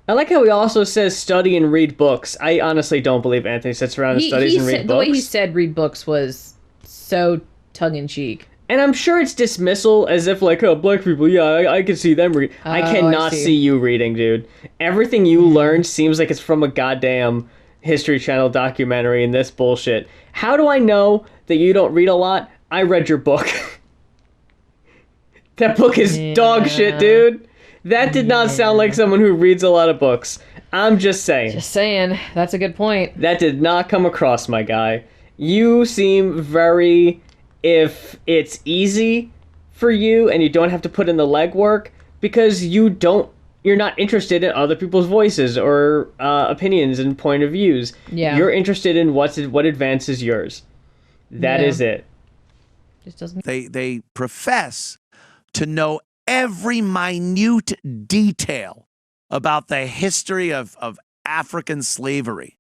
I like how he also says study and read books. I honestly don't believe Anthony sits around and studies and reads books. The way he said read books was so tongue-in-cheek. And I'm sure it's dismissal as if like, oh, black people, yeah, I can see them read. I cannot see you reading, dude. Everything you learned seems like it's from a goddamn History Channel documentary and this bullshit. How do I know that you don't read a lot? I read your book. That book is dog shit, dude. That did not sound like someone who reads a lot of books. I'm just saying. Just saying. That's a good point. That did not come across, my guy. You seem very... If it's easy for you and you don't have to put in the legwork because you're not interested in other people's voices or opinions and point of views. Yeah. You're interested in what advances yours. That is it. Just doesn't. They profess to know every minute detail about the history of African slavery.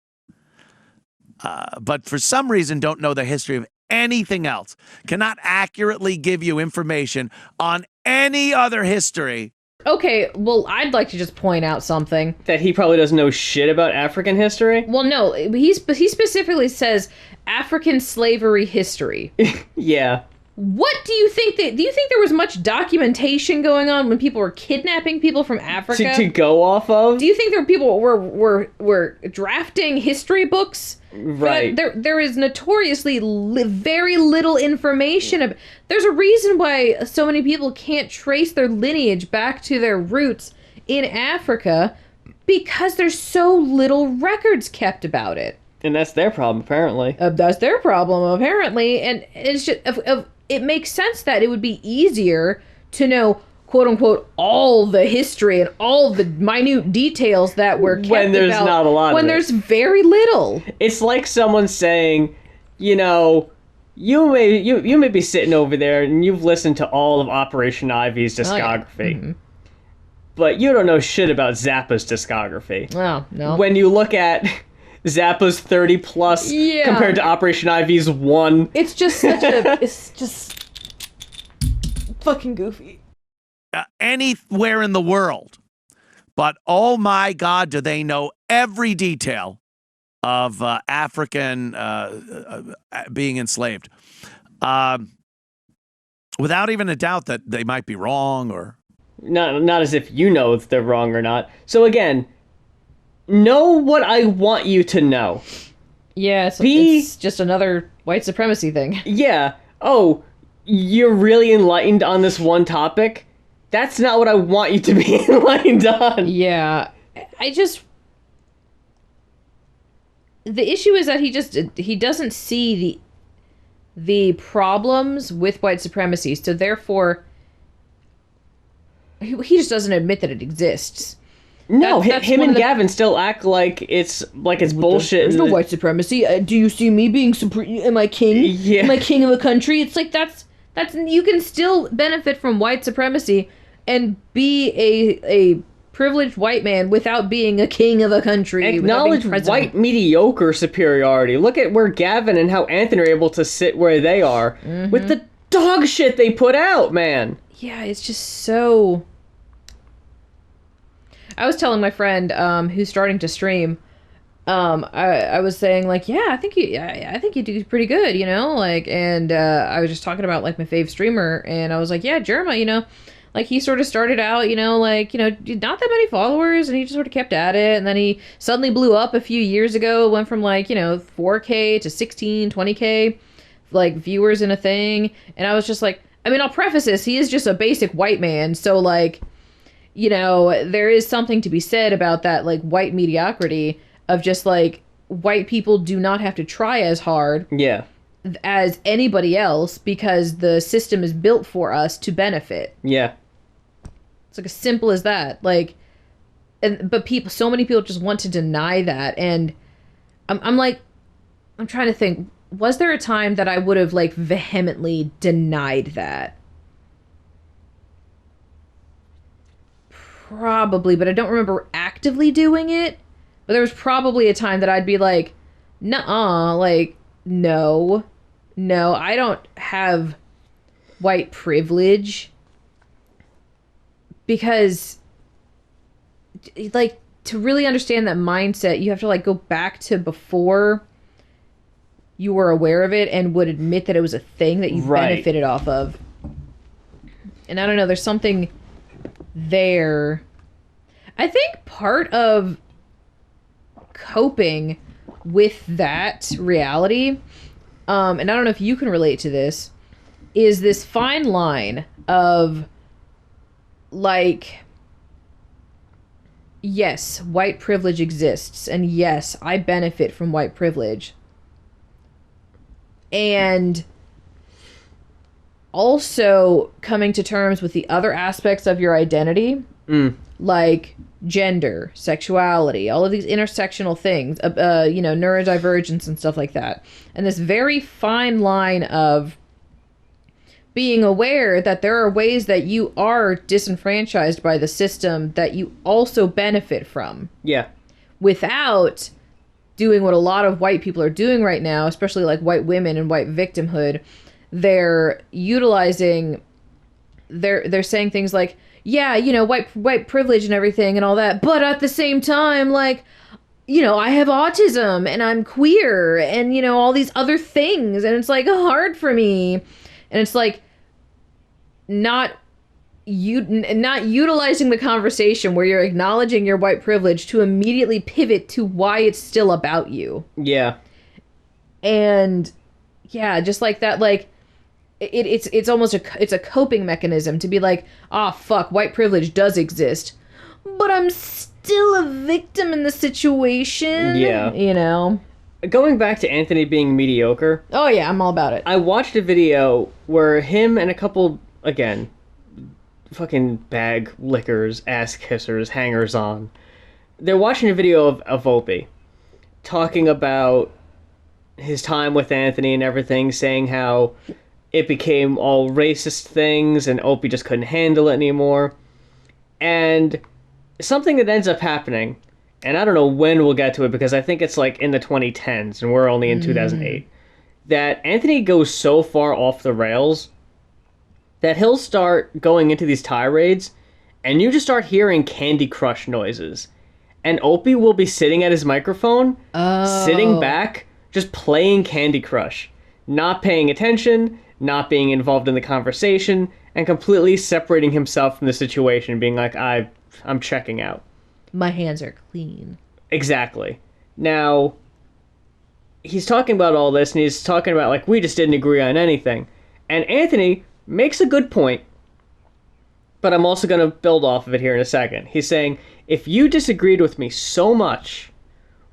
But for some reason don't know the history of anything else, cannot accurately give you information on any other history. Okay, well, I'd like to just point out something. That he probably doesn't know shit about African history? Well, no, he specifically says African slavery history. Yeah. What do you think do you think there was much documentation going on when people were kidnapping people from Africa? To go off of? Do you think there were people were drafting history books? Right. There is notoriously very little information. There's a reason why so many people can't trace their lineage back to their roots in Africa, because there's so little records kept about it. And that's their problem, apparently. That's their problem, apparently. And it's just, it makes sense that it would be easier to know, quote unquote, all the history and all the minute details that were kept When there's not a lot of it. When there's very little. It's like someone saying you know, you may be sitting over there and you've listened to all of Operation Ivy's discography, but you don't know shit about Zappa's discography. Oh, no. When you look at Zappa's 30 plus compared to Operation Ivy's 1, It's just such a... It's just fucking goofy. Anywhere in the world. But oh my God, do they know every detail of African being enslaved. Without even a doubt that they might be wrong or... Not as if you know if they're wrong or not. So again, know what I want you to know. Yeah, it's just another white supremacy thing. Yeah. Oh, you're really enlightened on this one topic? That's not what I want you to be enlightened on. Yeah. The issue is that he doesn't see the problems with white supremacy, so therefore he just doesn't admit that it exists. No, him and Gavin still act like it's bullshit. There's no white supremacy. Do you see me being supreme? Am I king? Yeah. Am I king of a country? It's like that's you can still benefit from white supremacy and be a privileged white man without being a king of a country. Acknowledge white mediocre superiority. Look at where Gavin and how Anthony are able to sit where they are with the dog shit they put out, man. Yeah, it's just so... I was telling my friend who's starting to stream, I was saying, like, yeah, I think you do pretty good, you know? Like, and I was just talking about, like, my fave streamer, and I was like, yeah, Jerma, you know, like, he sort of started out, you know, like, you know, not that many followers, and he just sort of kept at it, and then he suddenly blew up a few years ago, went from, like, you know, 4K to 16, 20K, like, viewers in a thing, and I was just like, I mean, I'll preface this, he is just a basic white man, so, like, you know, there is something to be said about that, like, white mediocrity of just, like, white people do not have to try as hard as anybody else because the system is built for us to benefit. Yeah. It's like as simple as that. Like, but so many people just want to deny that. And I'm trying to think, was there a time that I would have, like, vehemently denied that? Probably, but I don't remember actively doing it. But there was probably a time that I'd be like, nuh-uh, like, no, I don't have white privilege. Because, like, to really understand that mindset, you have to, like, go back to before you were aware of it and would admit that it was a thing that you benefited off of. And I don't know, there's something there. I think part of coping with that reality, and I don't know if you can relate to this, is this fine line of, like, yes, white privilege exists, and yes, I benefit from white privilege. And also coming to terms with the other aspects of your identity, like gender, sexuality, all of these intersectional things, you know, neurodivergence and stuff like that. And this very fine line of being aware that there are ways that you are disenfranchised by the system that you also benefit from. Yeah. Without doing what a lot of white people are doing right now, especially like white women and white victimhood. They're utilizing, they're saying things like, yeah, you know, white privilege and everything and all that, but at the same time, like, you know, I have autism and I'm queer and, you know, all these other things, and it's like hard for me. And it's like not utilizing the conversation where you're acknowledging your white privilege to immediately pivot to why it's still about you. Yeah. And yeah, just like that, like it's almost a coping mechanism to be like, fuck, white privilege does exist, but I'm still a victim in the situation. Yeah. You know? Going back to Anthony being mediocre. Oh yeah, I'm all about it. I watched a video where him and a couple, again, fucking bag lickers, ass kissers, hangers on, they're watching a video of Opie talking about his time with Anthony and everything, saying how it became all racist things and Opie just couldn't handle it anymore. And something that ends up happening, and I don't know when we'll get to it because I think it's like in the 2010s and we're only in 2008, that Anthony goes so far off the rails that he'll start going into these tirades and you just start hearing Candy Crush noises. And Opie will be sitting at his microphone, sitting back, just playing Candy Crush, not paying attention, not being involved in the conversation, and completely separating himself from the situation, being like, I'm checking out. My hands are clean. Exactly. Now, he's talking about all this, and he's talking about, like, we just didn't agree on anything. And Anthony makes a good point, but I'm also going to build off of it here in a second. He's saying, if you disagreed with me so much,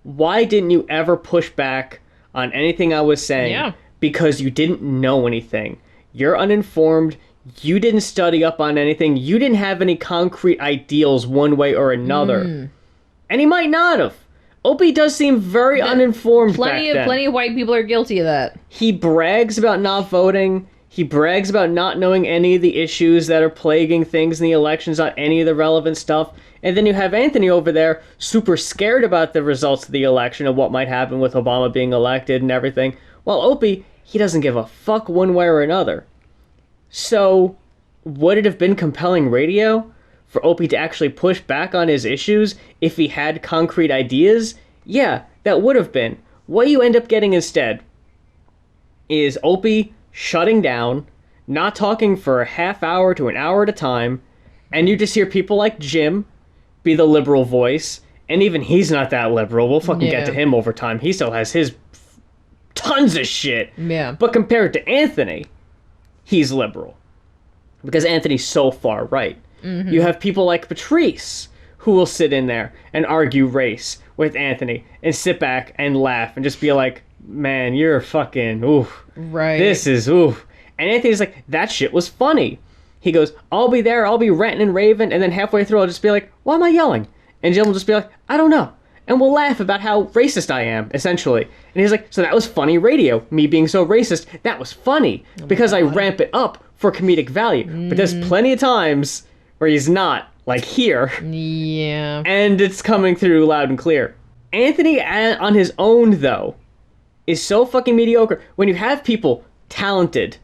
why didn't you ever push back on anything I was saying? Yeah. Because you didn't know anything. You're uninformed. You didn't study up on anything. You didn't have any concrete ideals one way or another. And he might not have. Opie does seem very uninformed back then. Plenty of white people are guilty of that. He brags about not voting. He brags about not knowing any of the issues that are plaguing things in the elections, not any of the relevant stuff. And then you have Anthony over there super scared about the results of the election and what might happen with Obama being elected and everything. While Opie, he doesn't give a fuck one way or another. So, would it have been compelling radio for Opie to actually push back on his issues if he had concrete ideas? Yeah, that would have been. What you end up getting instead is Opie shutting down, not talking for a half hour to an hour at a time, and you just hear people like Jim be the liberal voice, and even he's not that liberal. We'll fucking get to him over time. He still has his tons of shit. Yeah. But compared to Anthony, he's liberal. Because Anthony's so far right. You have people like Patrice, who will sit in there and argue race with Anthony and sit back and laugh and just be like, man, you're fucking, oof. Right. This is, oof. And Anthony's like, that shit was funny. He goes, I'll be there, I'll be ranting and raving, and then halfway through I'll just be like, why am I yelling? And Jim will just be like, I don't know. And we'll laugh about how racist I am, essentially. And he's like, so that was funny radio. Me being so racist, that was funny. Because I ramp it up for comedic value. But there's plenty of times where he's not, like here. Yeah. And it's coming through loud and clear. Anthony, on his own, though, is so fucking mediocre. When you have people, talented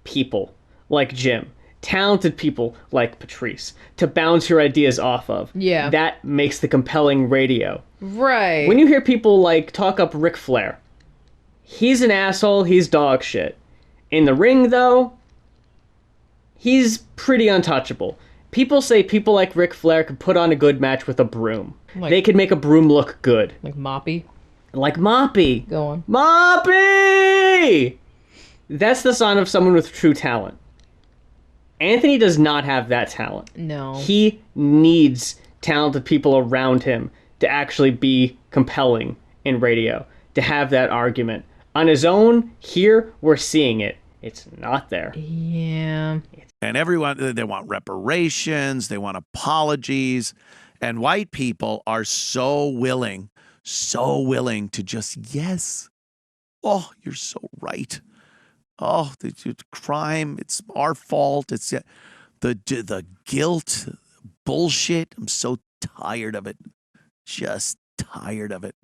people like Jim, talented people like Patrice, to bounce your ideas off of, that makes the compelling radio. Right. When you hear people like talk up Ric Flair, he's an asshole, he's dog shit. In the ring, though, he's pretty untouchable. People say people like Ric Flair could put on a good match with a broom. They could make a broom look good. Like Moppy? Like Moppy. Go on. Moppy! That's the sign of someone with true talent. Anthony does not have that talent. No. He needs talented people around him to actually be compelling in radio, to have that argument. On his own, here, we're seeing it. It's not there. Yeah. And everyone, they want reparations, they want apologies. And white people are so willing to just, yes. Oh, you're so right. Oh, the crime, it's our fault. It's the guilt, bullshit. I'm so tired of it. Just tired of it.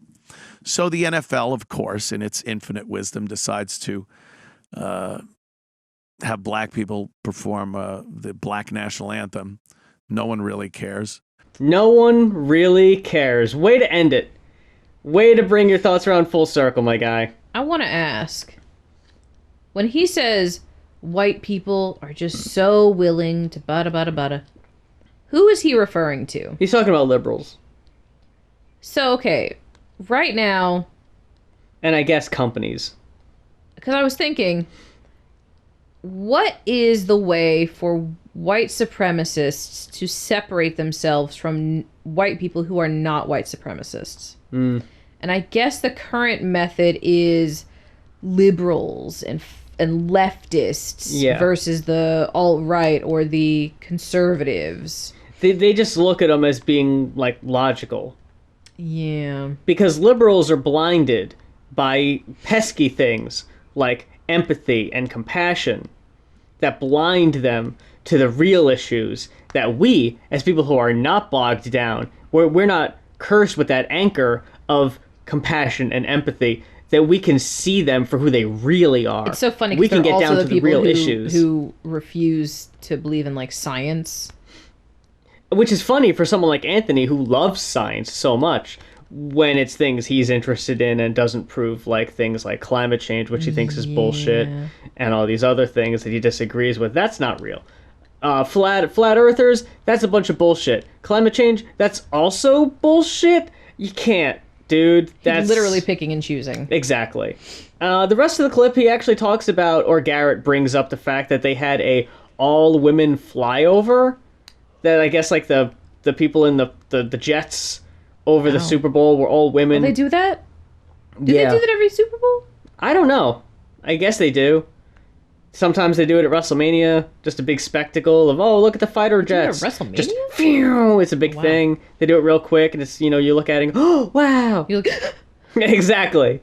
So the NFL, of course, in its infinite wisdom, decides to have black people perform the Black National Anthem. No one really cares. No one really cares. Way to end it. Way to bring your thoughts around full circle, my guy. I want to ask, when he says white people are just so willing to bada, who is he referring to? He's talking about liberals. So, okay, right now... And I guess companies. Because I was thinking, what is the way for white supremacists to separate themselves from white people who are not white supremacists? And I guess the current method is liberals and leftists versus the alt-right or the conservatives. They just look at them as being, like, logical. Yeah. Because liberals are blinded by pesky things like empathy and compassion that blind them to the real issues that we, as people who are not bogged down, we're not cursed with that anchor of compassion and empathy, that we can see them for who they really are. It's so funny we because can they're get also down the to the people real issues. who refuse to believe in, like, science. Which is funny for someone like Anthony who loves science so much when it's things he's interested in and doesn't prove, like things like climate change, which he thinks is bullshit, and all these other things that he disagrees with. That's not real. Flat earthers, that's a bunch of bullshit. Climate change, that's also bullshit. You can't, dude. That's He's literally picking and choosing. Exactly. The rest of the clip, he actually talks about, or Garrett brings up the fact that they had a all-women flyover. That I guess like the people in the jets over the Super Bowl were all women. Will they do that? Do they do that every Super Bowl? I don't know. I guess they do. Sometimes they do it at WrestleMania, just a big spectacle of, oh, look at the fighter jets. At WrestleMania? Just, phew, it's a big thing. They do it real quick, and it's, you look at it and go, oh, wow. You look. Exactly.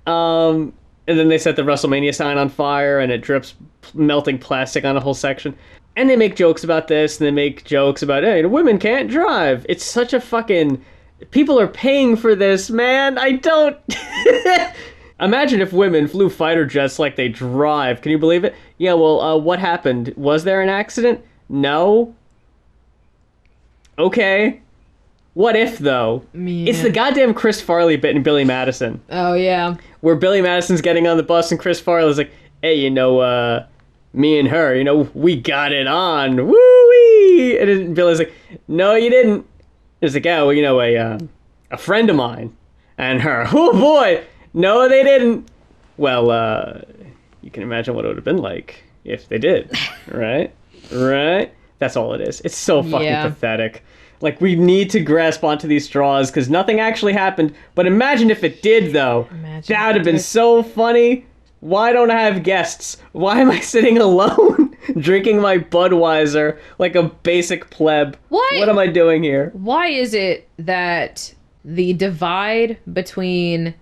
And then they set the WrestleMania sign on fire, and it drips melting plastic on a whole section. And they make jokes about this, and they make jokes about, hey, women can't drive. It's such a fucking... People are paying for this, man. I don't... Imagine if women flew fighter jets like they drive. Can you believe it? Yeah, well, what happened? Was there an accident? No? Okay. What if, though? Yeah. It's the goddamn Chris Farley bit in Billy Madison. Oh, yeah. Where Billy Madison's getting on the bus, and Chris Farley's like, hey, me and her, we got it on. Woo-wee! And then Billy's like, no, you didn't. It's like, oh, a friend of mine and her. Oh, boy. No, they didn't. Well, you can imagine what it would have been like if they did. Right? Right? That's all it is. It's so fucking pathetic. Like, we need to grasp onto these straws because nothing actually happened. But imagine if it did, though. That would have been so funny. Why don't I have guests? Why am I sitting alone drinking my Budweiser like a basic pleb? Why? What am I doing here? Why is it that the divide between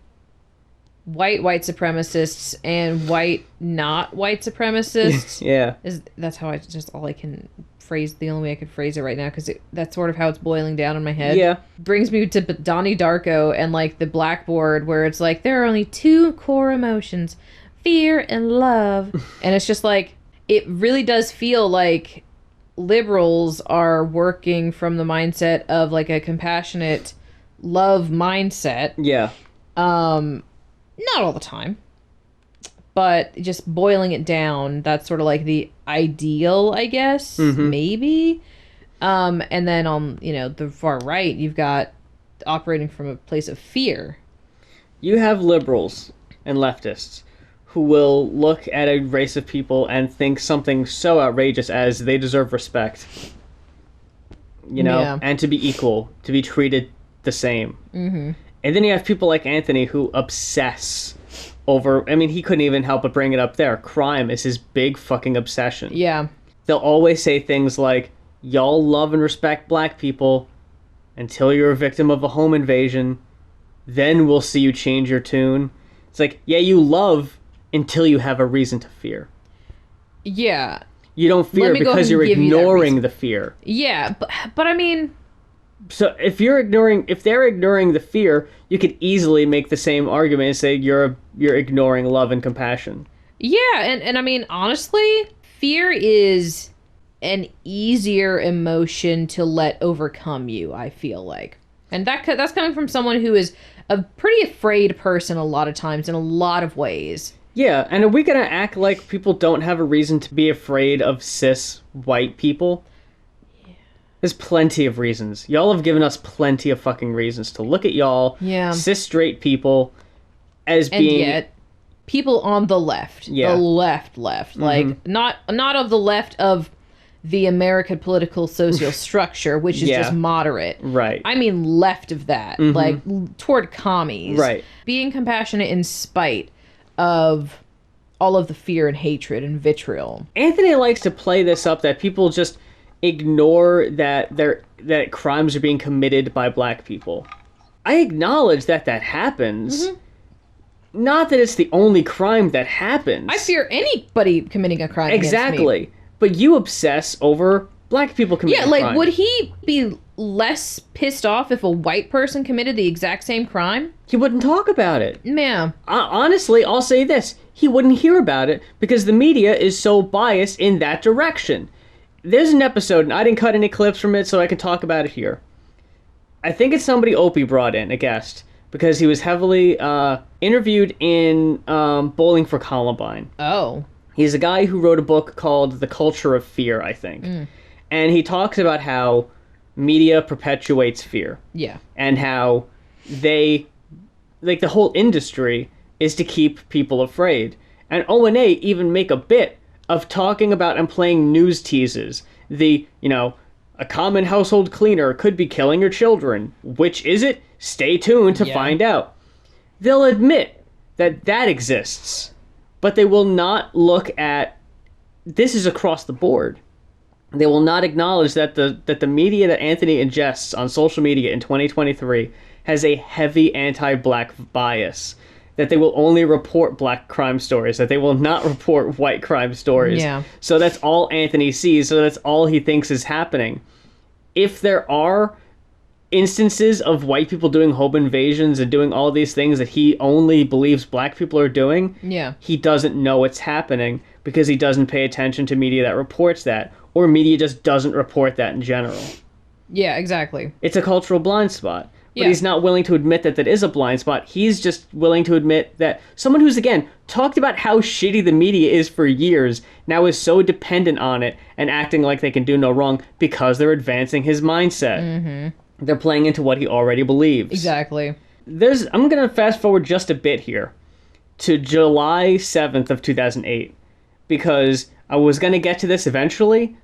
white supremacists and not white supremacists that's how the only way I can phrase it right now, because that's sort of how it's boiling down in my head. Brings me to Donnie Darko and like the blackboard where it's like there are only two core emotions, fear and love. And it's just like, it really does feel like liberals are working from the mindset of like a compassionate love mindset. Not all the time, but just boiling it down, that's sort of like the ideal, I guess, maybe. And then on, the far right, you've got operating from a place of fear. You have liberals and leftists who will look at a race of people and think something so outrageous as they deserve respect. And to be equal, to be treated the same. And then you have people like Anthony who obsess over... I mean, he couldn't even help but bring it up there. Crime is his big fucking obsession. Yeah. They'll always say things like, y'all love and respect black people until you're a victim of a home invasion. Then we'll see you change your tune. It's like, yeah, you love until you have a reason to fear. Yeah. You don't fear because you're ignoring the fear. Yeah, but I mean... So if they're ignoring the fear, you could easily make the same argument and say you're ignoring love and compassion. Yeah, and I mean, honestly, fear is an easier emotion to let overcome you, I feel like. And that's coming from someone who is a pretty afraid person a lot of times in a lot of ways. Yeah, and are we going to act like people don't have a reason to be afraid of cis white people? There's plenty of reasons. Y'all have given us plenty of fucking reasons to look at y'all, cis straight people, as being... And yet, people on the left. The left. Like, not of the left of the American political social structure, which is just moderate. Right. I mean left of that. Like, toward commies. Right. Being compassionate in spite of all of the fear and hatred and vitriol. Anthony likes to play this up that people just... ignore that crimes are being committed by black people. I acknowledge that happens, Not that it's the only crime that happens. I fear anybody committing a crime against me. Exactly. But you obsess over black people committing crime. Yeah, like, would he be less pissed off if a white person committed the exact same crime? He wouldn't talk about it. Yeah. Honestly, I'll say this. He wouldn't hear about it because the media is so biased in that direction. There's an episode, and I didn't cut any clips from it, so I can talk about it here. I think it's somebody Opie brought in, a guest, because he was heavily interviewed in Bowling for Columbine. Oh. He's a guy who wrote a book called The Culture of Fear, I think. And he talks about how media perpetuates fear. Yeah. And how they, like, the whole industry is to keep people afraid. And O&A even make a bit of talking about and playing news teases. The, a common household cleaner could be killing your children. Which is it? Stay tuned to find out. They'll admit that that exists, but they will not look at, this is across the board. They will not acknowledge that the media that Anthony ingests on social media in 2023 has a heavy anti-black bias. That they will only report black crime stories, that they will not report white crime stories. Yeah. So that's all Anthony sees, so that's all he thinks is happening. If there are instances of white people doing home invasions and doing all these things that he only believes black people are doing, he doesn't know it's happening because he doesn't pay attention to media that reports that, or media just doesn't report that in general. Yeah, exactly. It's a cultural blind spot. But Yeah. he's not willing to admit that is a blind spot. He's just willing to admit that someone who's, again, talked about how shitty the media is for years now is so dependent on it and acting like they can do no wrong because they're advancing his mindset. Mm-hmm. They're playing into what he already believes. Exactly. I'm going to fast forward just a bit here to July 7th of 2008 because I was going to get to this eventually,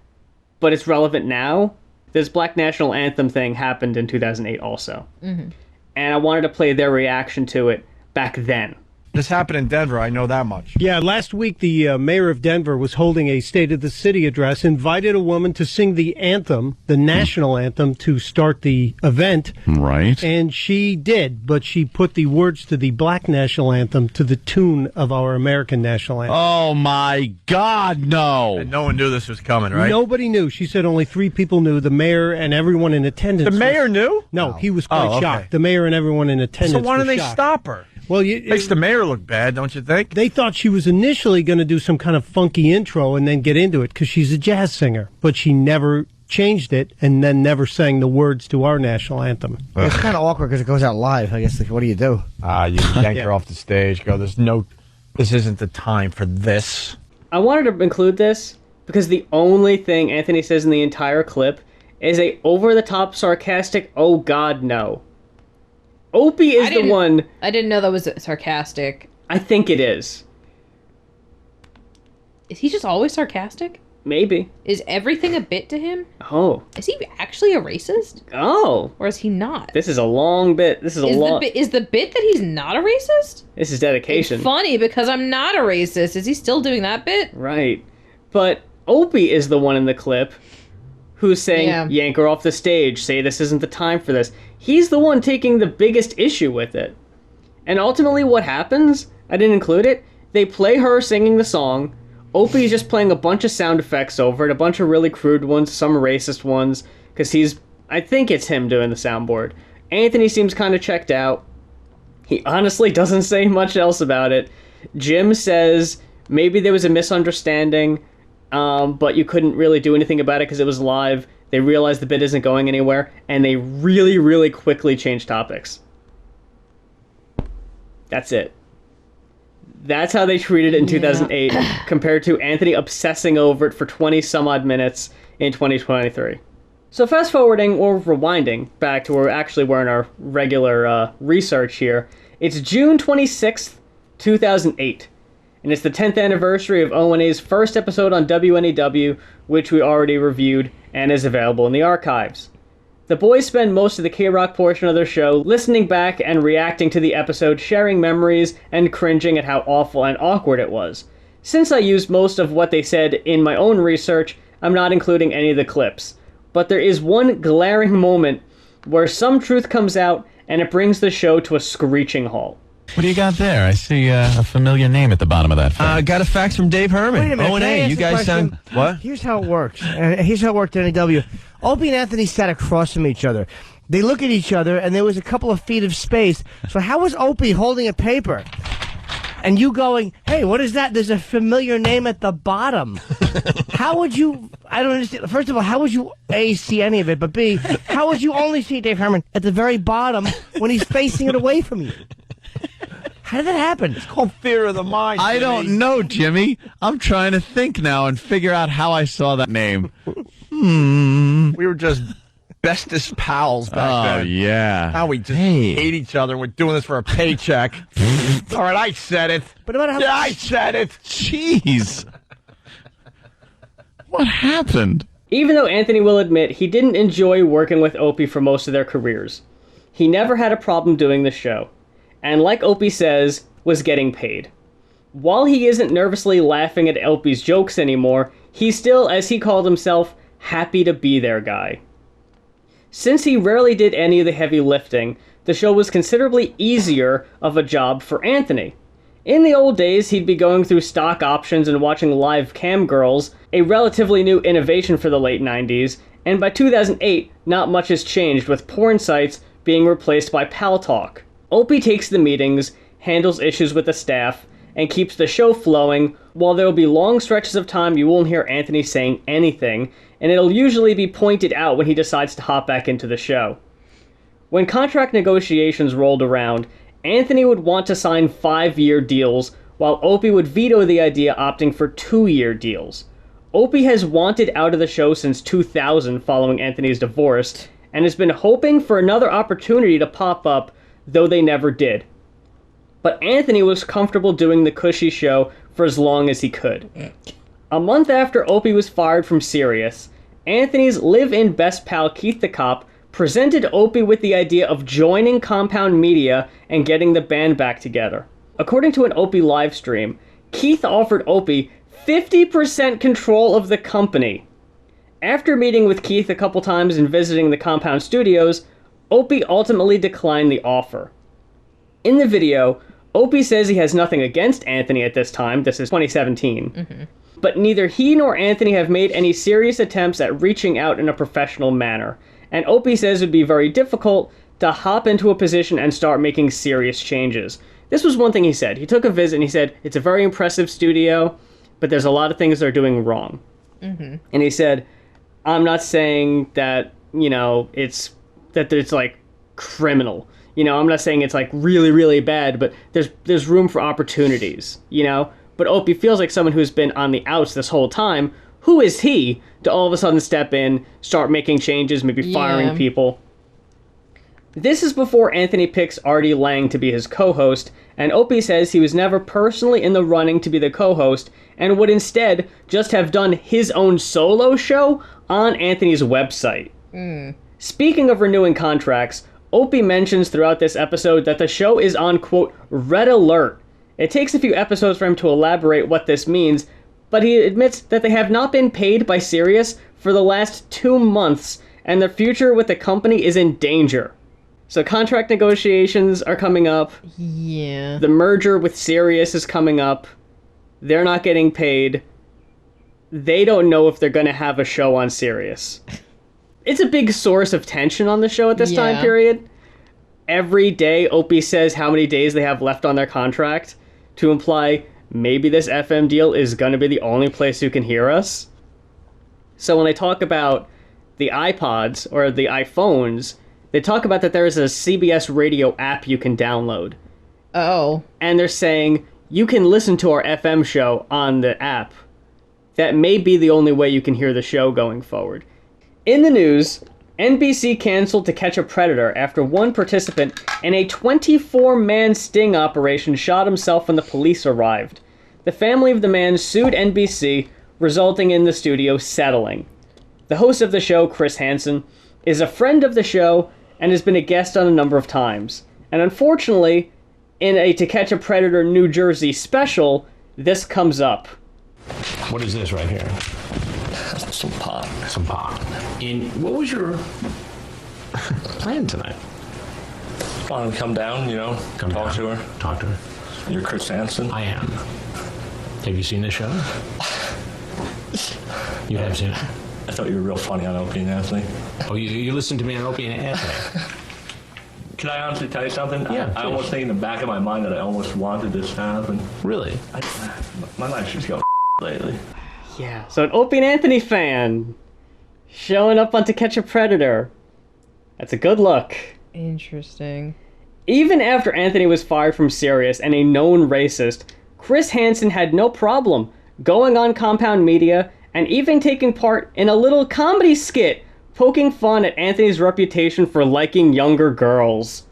but it's relevant now. This Black National Anthem thing happened in 2008 also. Mm-hmm. And I wanted to play their reaction to it back then. This happened in Denver, I know that much. Yeah, last week the mayor of Denver was holding a State of the City address, invited a woman to sing the anthem, the national anthem, to start the event. Right. And she did, but she put the words to the Black National Anthem to the tune of our American national anthem. Oh, my God, no. And no one knew this was coming, right? Nobody knew. She said only 3 people knew, the mayor and everyone in attendance. The mayor knew? No, he was quite shocked. Okay. The mayor and everyone in attendance So why were didn't they shocked. stop her? Well, Makes the mayor look bad, don't you think? They thought she was initially going to do some kind of funky intro and then get into it because she's a jazz singer, but she never changed it and then never sang the words to our national anthem. It's kind of awkward because it goes out live. I guess, what do you do? You yank her off the stage, go, this isn't the time for this. I wanted to include this because the only thing Anthony says in the entire clip is a over-the-top sarcastic, "Oh God, no." Opie is the one... I didn't know that was sarcastic. I think it is. Is he just always sarcastic? Maybe. Is everything a bit to him? Oh. Is he actually a racist? Oh. Or is he not? This is a long bit. This is the bit that he's not a racist? This is dedication. It's funny because I'm not a racist. Is he still doing that bit? Right. But Opie is the one in the clip who's saying, yank her off the stage, say this isn't the time for this. He's the one taking the biggest issue with it. And ultimately what happens, I didn't include it, they play her singing the song, Opie's just playing a bunch of sound effects over it, a bunch of really crude ones, some racist ones, because I think it's him doing the soundboard. Anthony seems kind of checked out. He honestly doesn't say much else about it. Jim says maybe there was a misunderstanding, but you couldn't really do anything about it because it was live. They realized the bit isn't going anywhere, and they really, really quickly changed topics. That's it. That's how they treated it in 2008, compared to Anthony obsessing over it for 20-some-odd minutes in 2023. So fast forwarding, or rewinding, back to where we're in our regular research here. It's June 26th, 2008. And it's the 10th anniversary of O&A's first episode on WNEW, which we already reviewed and is available in the archives. The boys spend most of the K-Rock portion of their show listening back and reacting to the episode, sharing memories, and cringing at how awful and awkward it was. Since I used most of what they said in my own research, I'm not including any of the clips. But there is one glaring moment where some truth comes out and it brings the show to a screeching halt. What do you got there? I see a familiar name at the bottom of that fax. Got a fax from Dave Herman. Wait a minute. O&A, you guys sound... What? Here's how it works. Here's how it worked at NAW. Opie and Anthony sat across from each other. They look at each other, and there was a couple of feet of space. So how was Opie holding a paper? And you going, hey, what is that? There's a familiar name at the bottom. How would you... I don't understand. First of all, how would you, A, see any of it? But B, how would you only see Dave Herman at the very bottom when he's facing it away from you? How did that happen? It's called theater of the mind. I don't know, Jimmy. I'm trying to think now and figure out how I saw that name. We were just bestest pals back then. Oh, yeah. Now we just hate each other, and we're doing this for a paycheck. All right, I said it. But no matter how I said it. Jeez. What happened? Even though Anthony will admit he didn't enjoy working with Opie for most of their careers, he never had a problem doing the show, and like Opie says, was getting paid. While he isn't nervously laughing at Opie's jokes anymore, he's still, as he called himself, happy to be their guy. Since he rarely did any of the heavy lifting, the show was considerably easier of a job for Anthony. In the old days, he'd be going through stock options and watching live cam girls, a relatively new innovation for the late 90s, and by 2008, not much has changed, with porn sites being replaced by Pal Talk. Opie takes the meetings, handles issues with the staff, and keeps the show flowing, while there will be long stretches of time you won't hear Anthony saying anything, and it'll usually be pointed out when he decides to hop back into the show. When contract negotiations rolled around, Anthony would want to sign 5-year deals, while Opie would veto the idea, opting for 2-year deals. Opie has wanted out of the show since 2000 following Anthony's divorce, and has been hoping for another opportunity to pop up, though they never did. But Anthony was comfortable doing the cushy show for as long as he could. A month after Opie was fired from Sirius, Anthony's live-in best pal Keith the Cop presented Opie with the idea of joining Compound Media and getting the band back together. According to an Opie live stream, Keith offered Opie 50% control of the company. After meeting with Keith a couple times and visiting the Compound studios, Opie ultimately declined the offer. In the video, Opie says he has nothing against Anthony at this time, this is 2017, but neither he nor Anthony have made any serious attempts at reaching out in a professional manner, and Opie says it would be very difficult to hop into a position and start making serious changes. This was one thing he said. He took a visit and he said, it's a very impressive studio, but there's a lot of things they're doing wrong. And he said, I'm not saying that, it's like criminal. I'm not saying it's like really, really bad, but there's room for opportunities, But Opie feels like someone who's been on the outs this whole time. Who is he to all of a sudden step in, start making changes, maybe firing people? This is before Anthony picks Artie Lang to be his co-host, and Opie says he was never personally in the running to be the co-host, and would instead just have done his own solo show on Anthony's website. Speaking of renewing contracts, Opie mentions throughout this episode that the show is on, quote, red alert. It takes a few episodes for him to elaborate what this means, but he admits that they have not been paid by Sirius for the last 2 months, and their future with the company is in danger. So contract negotiations are coming up. Yeah. The merger with Sirius is coming up. They're not getting paid. They don't know if they're going to have a show on Sirius. It's a big source of tension on the show at this time period. Every day, Opie says how many days they have left on their contract to imply maybe this FM deal is going to be the only place you can hear us. So when they talk about the iPods or the iPhones, they talk about that there is a CBS radio app you can download. Oh. And they're saying you can listen to our FM show on the app. That may be the only way you can hear the show going forward. In the news, NBC canceled To Catch a Predator after one participant in a 24-man sting operation shot himself when the police arrived. The family of the man sued NBC, resulting in the studio settling. The host of the show, Chris Hansen, is a friend of the show and has been a guest on a number of times. And unfortunately, in a To Catch a Predator New Jersey special, this comes up. What is this right here? Some pot. Some pot. And what was your plan tonight? Want to come down, talk to her? Talk to her. You're Chris Hansen? I am. Have you seen the show? You have seen it? I thought you were real funny on Opie and Anthony. Oh, you listened to me on Opie and Anthony? Can I honestly tell you something? Yeah, I almost think in the back of my mind that I almost wanted this to happen. Really? My life's just going lately. Yeah, so an Opie and Anthony fan showing up on To Catch a Predator. That's a good look. Interesting. Even after Anthony was fired from Sirius and a known racist, Chris Hansen had no problem going on Compound Media and even taking part in a little comedy skit poking fun at Anthony's reputation for liking younger girls.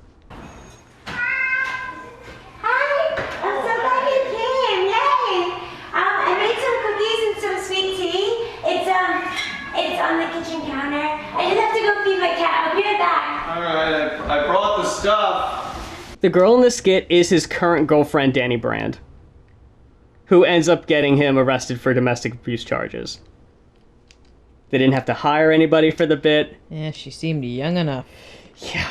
I brought the stuff. The girl in the skit is his current girlfriend, Danny Brand, who ends up getting him arrested for domestic abuse charges. They didn't have to hire anybody for the bit. Yeah, she seemed young enough. Yeah.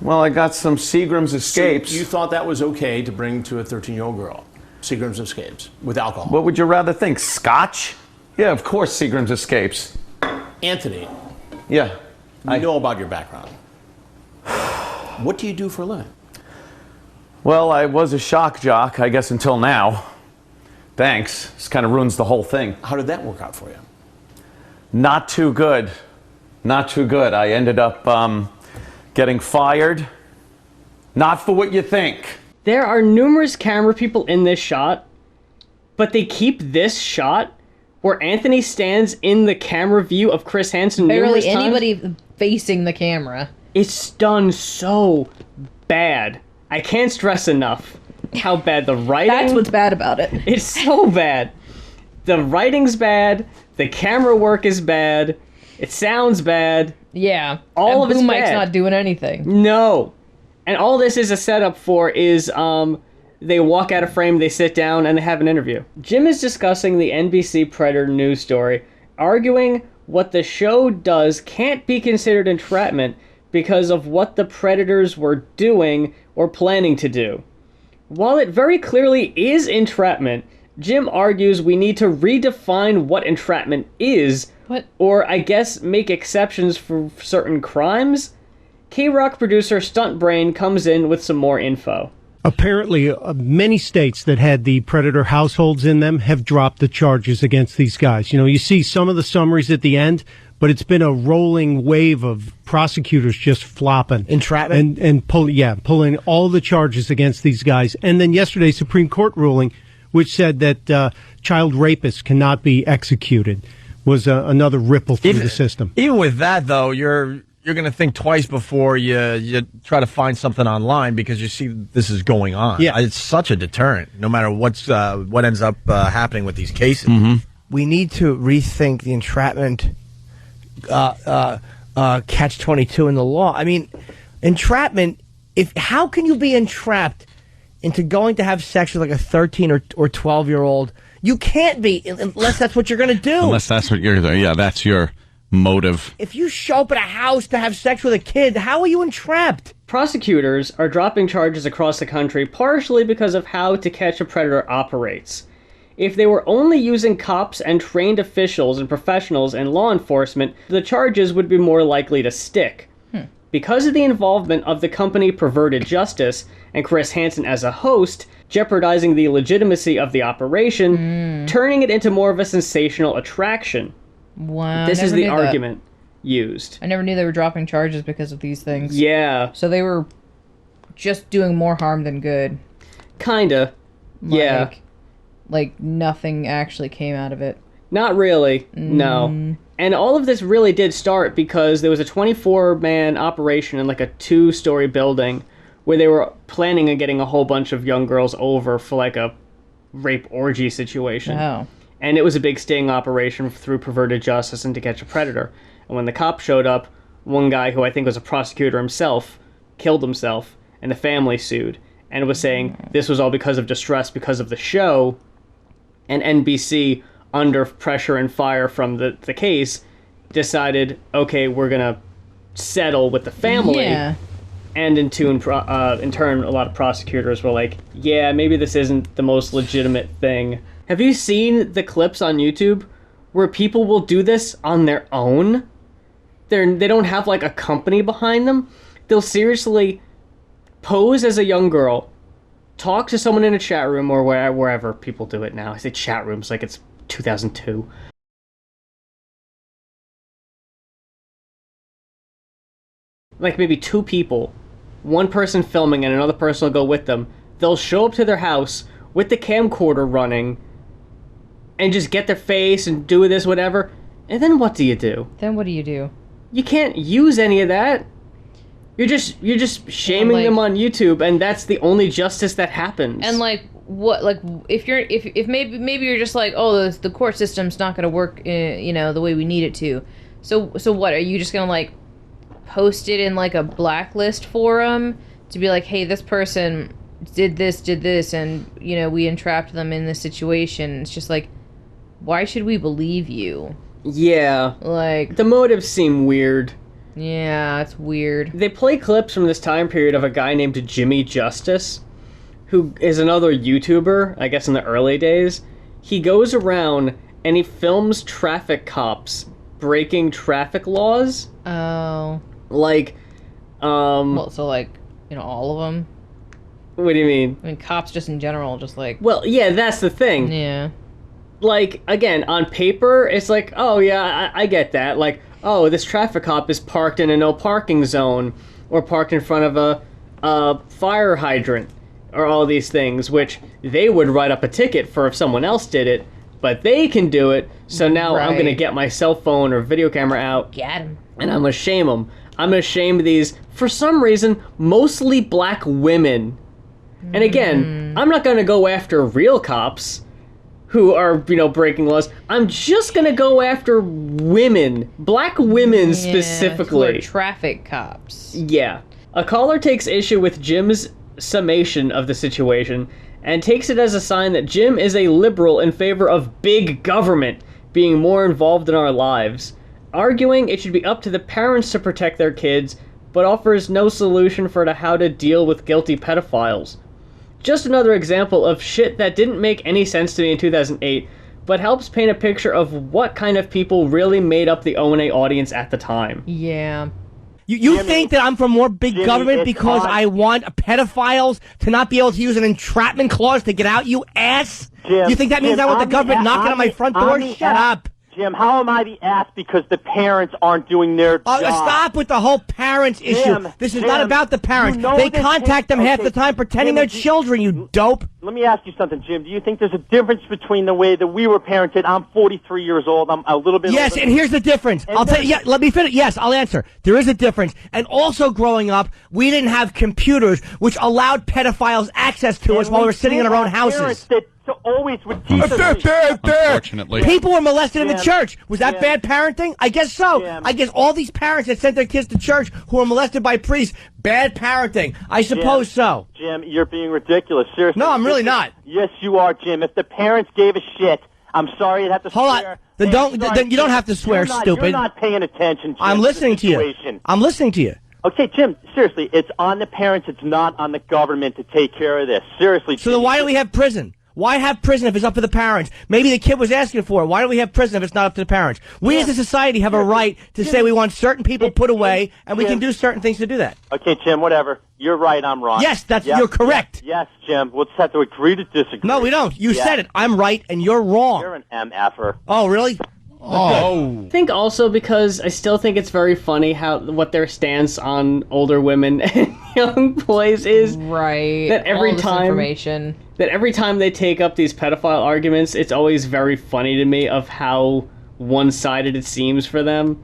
Well, I got some Seagram's Escapes. So you thought that was okay to bring to a 13-year-old girl? Seagram's Escapes with alcohol? What would you rather think? Scotch? Yeah, of course, Seagram's Escapes. Anthony. Yeah. I know about your background. What do you do for a living? Well, I was a shock jock, I guess, until now. Thanks. This kind of ruins the whole thing. How did that work out for you? Not too good. Not too good. I ended up getting fired. Not for what you think. There are numerous camera people in this shot, but they keep this shot where Anthony stands in the camera view of Chris Hansen numerous Barely times. anybody facing the camera. It's done so bad. I can't stress enough how bad the writing... That's what's bad about it. It's so bad. The writing's bad. The camera work is bad. It sounds bad. Yeah. All of it's boom mic's bad. not doing anything. No. And all this is a setup for is they walk out of frame, they sit down, and they have an interview. Jim is discussing the NBC Predator news story, arguing what the show does can't be considered entrapment because of what the Predators were doing or planning to do. While it very clearly is entrapment, Jim argues we need to redefine what entrapment is, or I guess make exceptions for certain crimes. K-Rock producer Stunt Brain comes in with some more info. Apparently, many states that had the Predator households in them have dropped the charges against these guys. You know, you see some of the summaries at the end, but it's been a rolling wave of prosecutors just flopping. Entrapment? And pulling all the charges against these guys. And then yesterday's Supreme Court ruling, which said that child rapists cannot be executed, was another ripple through the system. Even with that, though, you're going to think twice before you try to find something online because you see this is going on. Yeah. It's such a deterrent, no matter what ends up happening with these cases. Mm-hmm. We need to rethink the entrapment catch-22 in the law. I mean, entrapment, how can you be entrapped into going to have sex with like a 13 or 12-year-old? You can't be unless that's what you're going to do. Unless that's what that's your motive. If you show up at a house to have sex with a kid, how are you entrapped? Prosecutors are dropping charges across the country partially because of how To Catch a Predator operates. If they were only using cops and trained officials and professionals in law enforcement, the charges would be more likely to stick. Because of the involvement of the company Perverted Justice and Chris Hansen as a host, jeopardizing the legitimacy of the operation, turning it into more of a sensational attraction. Wow. This is the argument used. I never knew they were dropping charges because of these things. Yeah. So they were just doing more harm than good. Kinda. Yeah. Like nothing actually came out of it. Not really, no. And all of this really did start because there was a 24-man operation in like a 2-story building where they were planning on getting a whole bunch of young girls over for like a rape orgy situation. Oh. And it was a big sting operation through Perverted Justice and To Catch a Predator. And when the cops showed up, one guy who I think was a prosecutor himself killed himself, and the family sued and was saying this was all because of distress because of the show. And NBC, under pressure and fire from the case, decided, okay, we're going to settle with the family. Yeah. And in turn, a lot of prosecutors were like, yeah, maybe this isn't the most legitimate thing. Have you seen the clips on YouTube where people will do this on their own? They don't have like a company behind them. They'll seriously pose as a young girl, talk to someone in a chat room or wherever people do it now. I say chat rooms like it's 2002. Like maybe two people, one person filming and another person will go with them. They'll show up to their house with the camcorder running and just get their face and do this, whatever. And then what do you do? Then what do you do? You can't use any of that. You're just shaming them on YouTube, and that's the only justice that happens. And like what? Like if maybe you're just like, oh, the court system's not going to work, the way we need it to. So what? Are you just going to like post it in like a blacklist forum to be like, hey, this person did this, and we entrapped them in this situation? It's just like, why should we believe you? Yeah. Like, the motives seem weird. Yeah, it's weird. They play clips from this time period of a guy named Jimmy Justice, who is another YouTuber, I guess in the early days. He goes around and he films traffic cops breaking traffic laws. Oh. Like, well, so like, all of them? What do you mean? I mean, cops just in general, just like... Well, yeah, that's the thing. Yeah. Like, again, on paper, it's like, oh, yeah, I get that. Like, oh, this traffic cop is parked in a no parking zone or parked in front of a fire hydrant or all these things, which they would write up a ticket for if someone else did it, but they can do it. So now I'm going to get my cell phone or video camera out. Get him. And I'm going to shame them. I'm going to shame these, for some reason, mostly black women. And again, I'm not going to go after real cops who are, breaking laws. I'm just gonna go after women. Black women specifically. Who are traffic cops. Yeah. A caller takes issue with Jim's summation of the situation and takes it as a sign that Jim is a liberal in favor of big government being more involved in our lives, arguing it should be up to the parents to protect their kids, but offers no solution for how to deal with guilty pedophiles. Just another example of shit that didn't make any sense to me in 2008, but helps paint a picture of what kind of people really made up the O&A audience at the time. Yeah. You think that I'm for more big government because I want pedophiles to not be able to use an entrapment clause to get out, you ass? Jim, you think that means I want the government knocking on my front door? Shut up. Jim, how am I the ass because the parents aren't doing their job? Stop with the whole parents issue. Jim, this is not about the parents. They contact them half the time pretending they're children, you dope. Let me ask you something, Jim. Do you think there's a difference between the way that we were parented? I'm 43 years old. I'm a little bit Yes, older. and here's the difference. I'll tell you, let me finish. Yes, I'll answer. There is a difference. And also growing up, we didn't have computers which allowed pedophiles access to us while we were sitting in our own houses. Always would teach us. Unfortunately. People were molested in the church. Was that bad parenting? I guess so. I guess all these parents that sent their kids to church who were molested by priests, bad parenting. I suppose so. Jim, you're being ridiculous. Seriously. No, I'm really not. Yes, you are, Jim. If the parents gave a shit, I'm sorry you'd have to Hold swear. on. Then you don't have to swear, stupid. You're not paying attention, Jim. I'm listening to you. I'm listening to you. Okay, Jim, seriously, it's on the parents. It's not on the government to take care of this. Seriously. So then why do we have prison? Why have prison if it's up to the parents? Maybe the kid was asking for it. Why do we have prison if it's not up to the parents? We as a society have a right to say we want certain people put away, and we can do certain things to do that. Okay, Jim, whatever. You're right, I'm wrong. Yes, you're correct. Yes, Jim. We'll just have to agree to disagree. No, we don't. You said it. I'm right, and you're wrong. You're an MFer. Oh, really? Oh. I think also because I still think it's very funny what their stance on older women and young boys is. Right. That every all this time information. That every time they take up these pedophile arguments, it's always very funny to me of how one-sided it seems for them.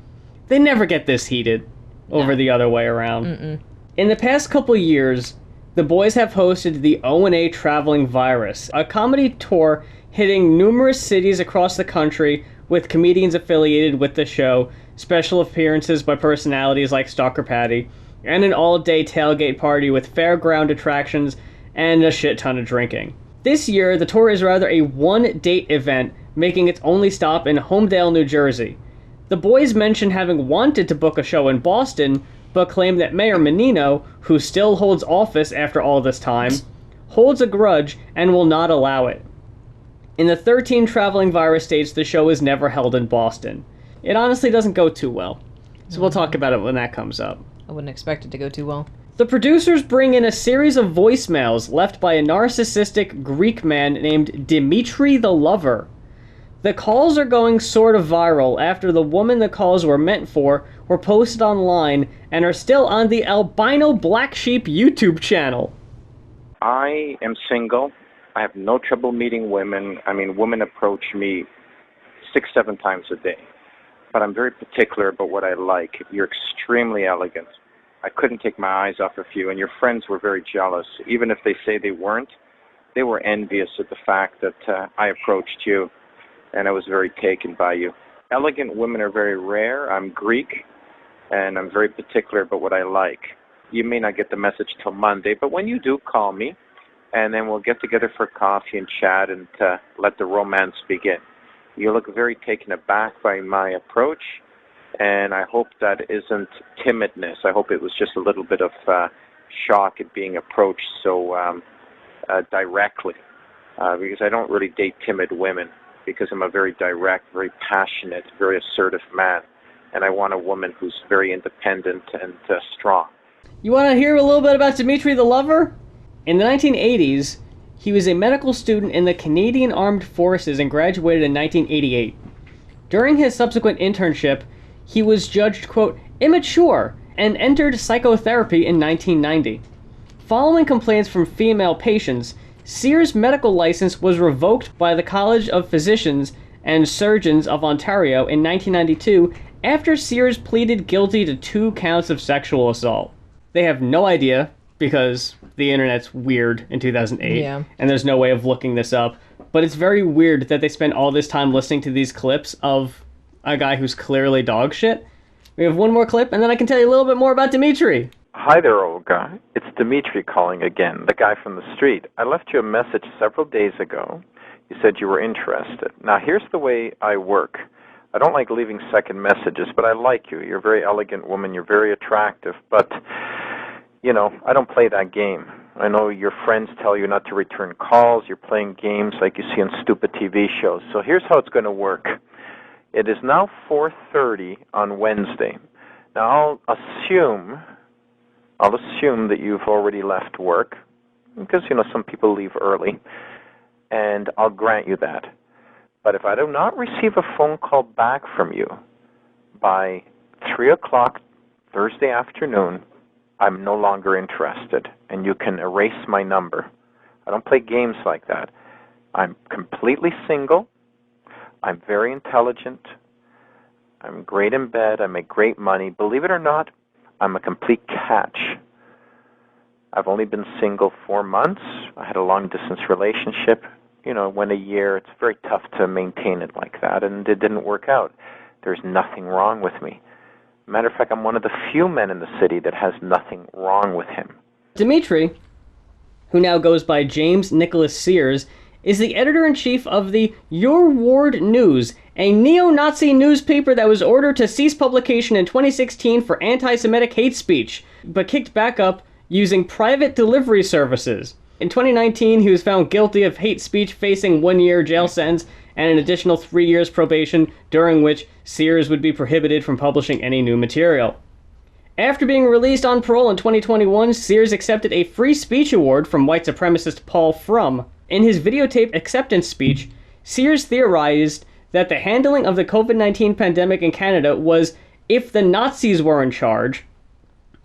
They never get this heated over the other way around. Mm-mm. In the past couple years, the boys have hosted the O&A Traveling Virus, a comedy tour hitting numerous cities across the country with comedians affiliated with the show, special appearances by personalities like Stalker Patty, and an all-day tailgate party with fairground attractions and a shit ton of drinking. This year, the tour is rather a one-date event, making its only stop in Homedale, New Jersey. The boys mentioned having wanted to book a show in Boston, but claim that Mayor Menino, who still holds office after all this time, holds a grudge and will not allow it. In the 13 traveling virus states, the show is never held in Boston. It honestly doesn't go too well. So we'll talk about it when that comes up. I wouldn't expect it to go too well. The producers bring in a series of voicemails left by a narcissistic Greek man named Dimitri The Lover. The calls are going sort of viral after the woman the calls were meant for were posted online and are still on the Albino Black Sheep YouTube channel. I am single. I have no trouble meeting women. I mean, women approach me 6-7 times a day. But I'm very particular about what I like. You're extremely elegant. I couldn't take my eyes off of you, and your friends were very jealous. Even if they say they weren't, they were envious at the fact that I approached you, and I was very taken by you. Elegant women are very rare. I'm Greek, and I'm very particular about what I like. You may not get the message till Monday, but when you do, call me, and then we'll get together for coffee and chat and let the romance begin. You look very taken aback by my approach, and I hope that isn't timidness. I hope it was just a little bit of shock at being approached so directly, because I don't really date timid women, because I'm a very direct, very passionate, very assertive man, and I want a woman who's very independent and strong. You want to hear a little bit about Dimitri the Lover? In the 1980s, he was a medical student in the Canadian Armed Forces and graduated in 1988. During his subsequent internship, he was judged, quote, immature, and entered psychotherapy in 1990. Following complaints from female patients, Sears' medical license was revoked by the College of Physicians and Surgeons of Ontario in 1992 after Sears pleaded guilty to 2 counts of sexual assault. They have no idea, because the internet's weird in 2008, and there's no way of looking this up, but it's very weird that they spent all this time listening to these clips of a guy who's clearly dog shit. We have one more clip, and then I can tell you a little bit more about Dimitri. Hi there, old guy. It's Dimitri calling again, the guy from the street. I left you a message several days ago. You said you were interested. Now, here's the way I work. I don't like leaving second messages, but I like you. You're a very elegant woman. You're very attractive, but you know, I don't play that game. I know your friends tell you not to return calls. You're playing games like you see on stupid TV shows. So here's how it's going to work. It is now 4:30 on Wednesday. Now, I'll assume that you've already left work, because, you know, some people leave early, and I'll grant you that. But if I do not receive a phone call back from you by 3 o'clock Thursday afternoon, I'm no longer interested, and you can erase my number. I don't play games like that. I'm completely single. I'm very intelligent. I'm great in bed. I make great money. Believe it or not, I'm a complete catch. I've only been single 4 months. I had a long-distance relationship. You know, went a year. It's very tough to maintain it like that, and it didn't work out. There's nothing wrong with me. Matter of fact, I'm one of the few men in the city that has nothing wrong with him. Dimitri, who now goes by James Nicholas Sears, is the editor-in-chief of the Your Ward News, a neo-Nazi newspaper that was ordered to cease publication in 2016 for anti-Semitic hate speech, but kicked back up using private delivery services. In 2019, he was found guilty of hate speech, facing 1-year jail sentence and an additional 3 years probation, during which Sears would be prohibited from publishing any new material. After being released on parole in 2021, Sears accepted a free speech award from white supremacist Paul Frum. In his videotaped acceptance speech, Sears theorized that the handling of the COVID-19 pandemic in Canada was if the Nazis were in charge,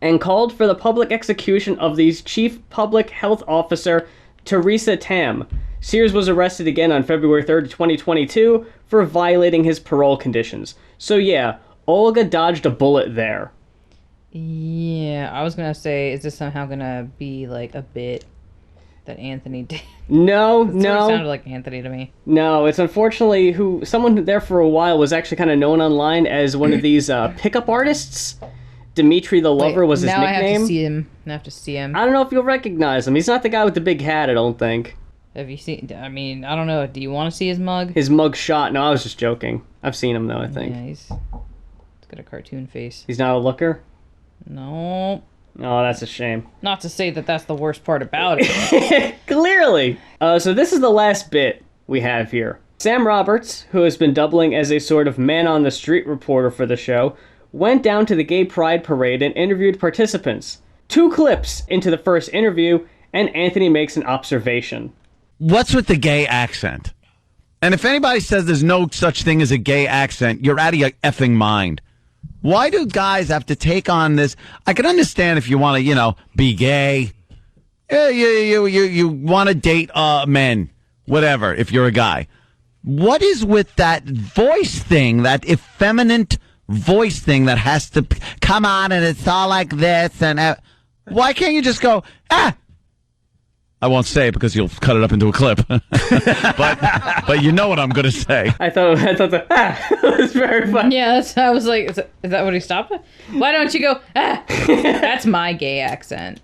and called for the public execution of the Chief Public Health Officer, Theresa Tam. Sears was arrested again on February 3rd, 2022 for violating his parole conditions. So yeah, Olga dodged a bullet there. Yeah, I was going to say, is this somehow going to be like a bit that Anthony did? No. It sounded like Anthony to me. No, it's unfortunately someone who there for a while was actually kind of known online as one of these pickup artists. Dimitri the Lover was his nickname. Now I have to see him. I don't know if you'll recognize him. He's not the guy with the big hat, I don't think. Have you seen... I mean, I don't know. Do you want to see his mug? His mug shot? No, I was just joking. I've seen him, though, I think. Yeah, he's got a cartoon face. He's not a looker? No. Oh, that's a shame. Not to say that that's the worst part about it. Clearly. So this is the last bit we have here. Sam Roberts, who has been doubling as a sort of man-on-the-street reporter for the show, went down to the Gay Pride Parade and interviewed participants. 2 clips into the first interview, and Anthony makes an observation. What's with the gay accent? And if anybody says there's no such thing as a gay accent, you're out of your effing mind. Why do guys have to take on this? I can understand if you want to, be gay. Yeah, you want to date men, whatever, if you're a guy. What is with that voice thing, that effeminate voice thing that has to come on and it's all like this? And why can't you just go, I won't say it because you'll cut it up into a clip. but you know what I'm going to say. I thought that was very funny. Yeah, I was like, is that what he stopped with? Why don't you go, that's my gay accent.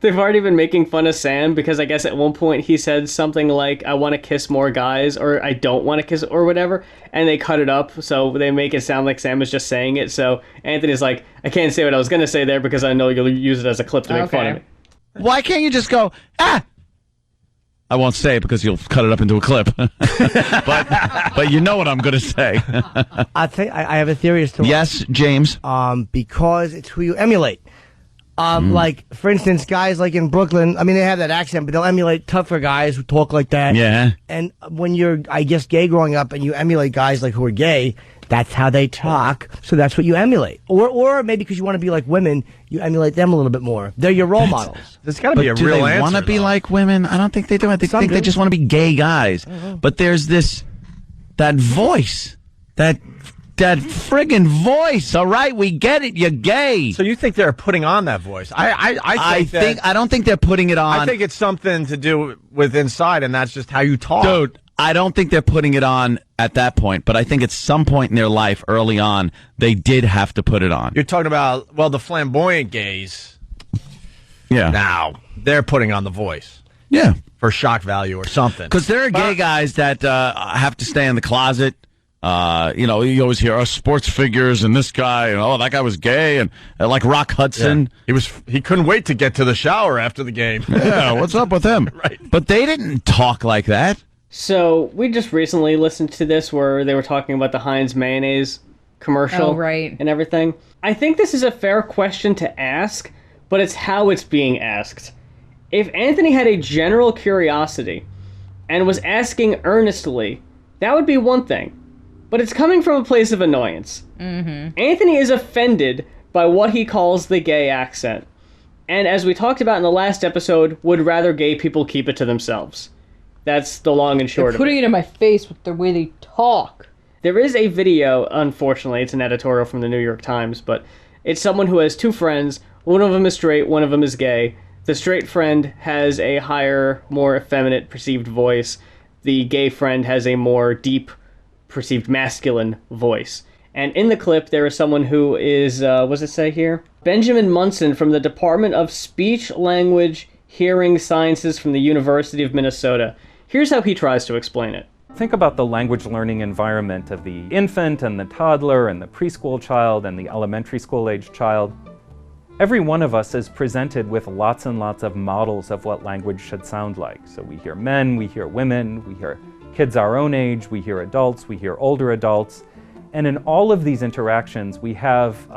They've already been making fun of Sam because I guess at one point he said something like, I want to kiss more guys, or I don't want to kiss, or whatever, and they cut it up, so they make it sound like Sam is just saying it, so Anthony's like, I can't say what I was going to say there because I know you'll use it as a clip to make fun of me. Why can't you just go, I won't say it because you'll cut it up into a clip. but you know what I'm going to say. I have a theory as to Yes, James. Because it's who you emulate. Like, for instance, guys like in Brooklyn, I mean, they have that accent, but they'll emulate tougher guys who talk like that. Yeah. And when you're, I guess, gay growing up and you emulate guys like who are gay, that's how they talk. So that's what you emulate. Or maybe because you want to be like women, you emulate them a little bit more. They're your role models. There's got to be a real answer. Do they want to be like women? I don't think they do. I think they just want to be gay guys. But there's that voice, that friggin' voice. All right, we get it. You're gay. So you think they're putting on that voice? I don't think they're putting it on. I think it's something to do with inside, and that's just how you talk. Dude, I don't think they're putting it on at that point, but I think at some point in their life, early on, they did have to put it on. You're talking about, the flamboyant gays. Yeah. Now, they're putting on the voice. Yeah. For shock value or something. Because there are gay guys that have to stay in the closet. You always hear sports figures and this guy, and that guy was gay, and like Rock Hudson. Yeah. He couldn't wait to get to the shower after the game. Yeah, what's up with him? Right. But they didn't talk like that. So we just recently listened to this where they were talking about the Heinz mayonnaise commercial and everything. I think this is a fair question to ask, but it's how it's being asked. If Anthony had a general curiosity and was asking earnestly, that would be one thing. But it's coming from a place of annoyance. Mm-hmm. Anthony is offended by what he calls the gay accent. And as we talked about in the last episode, would rather gay people keep it to themselves. That's the long and short of it. They're putting it in my face with the way they talk. There is a video, unfortunately, it's an editorial from the New York Times, but it's someone who has 2 friends. One of them is straight, one of them is gay. The straight friend has a higher, more effeminate perceived voice. The gay friend has a more deep, perceived masculine voice. And in the clip, there is someone who is, what does it say here? Benjamin Munson from the Department of Speech, Language, Hearing Sciences from the University of Minnesota. Here's how he tries to explain it. Think about the language learning environment of the infant and the toddler and the preschool child and the elementary school age child. Every one of us is presented with lots and lots of models of what language should sound like. So we hear men, we hear women, we hear kids our own age, we hear adults, we hear older adults. And in all of these interactions, we have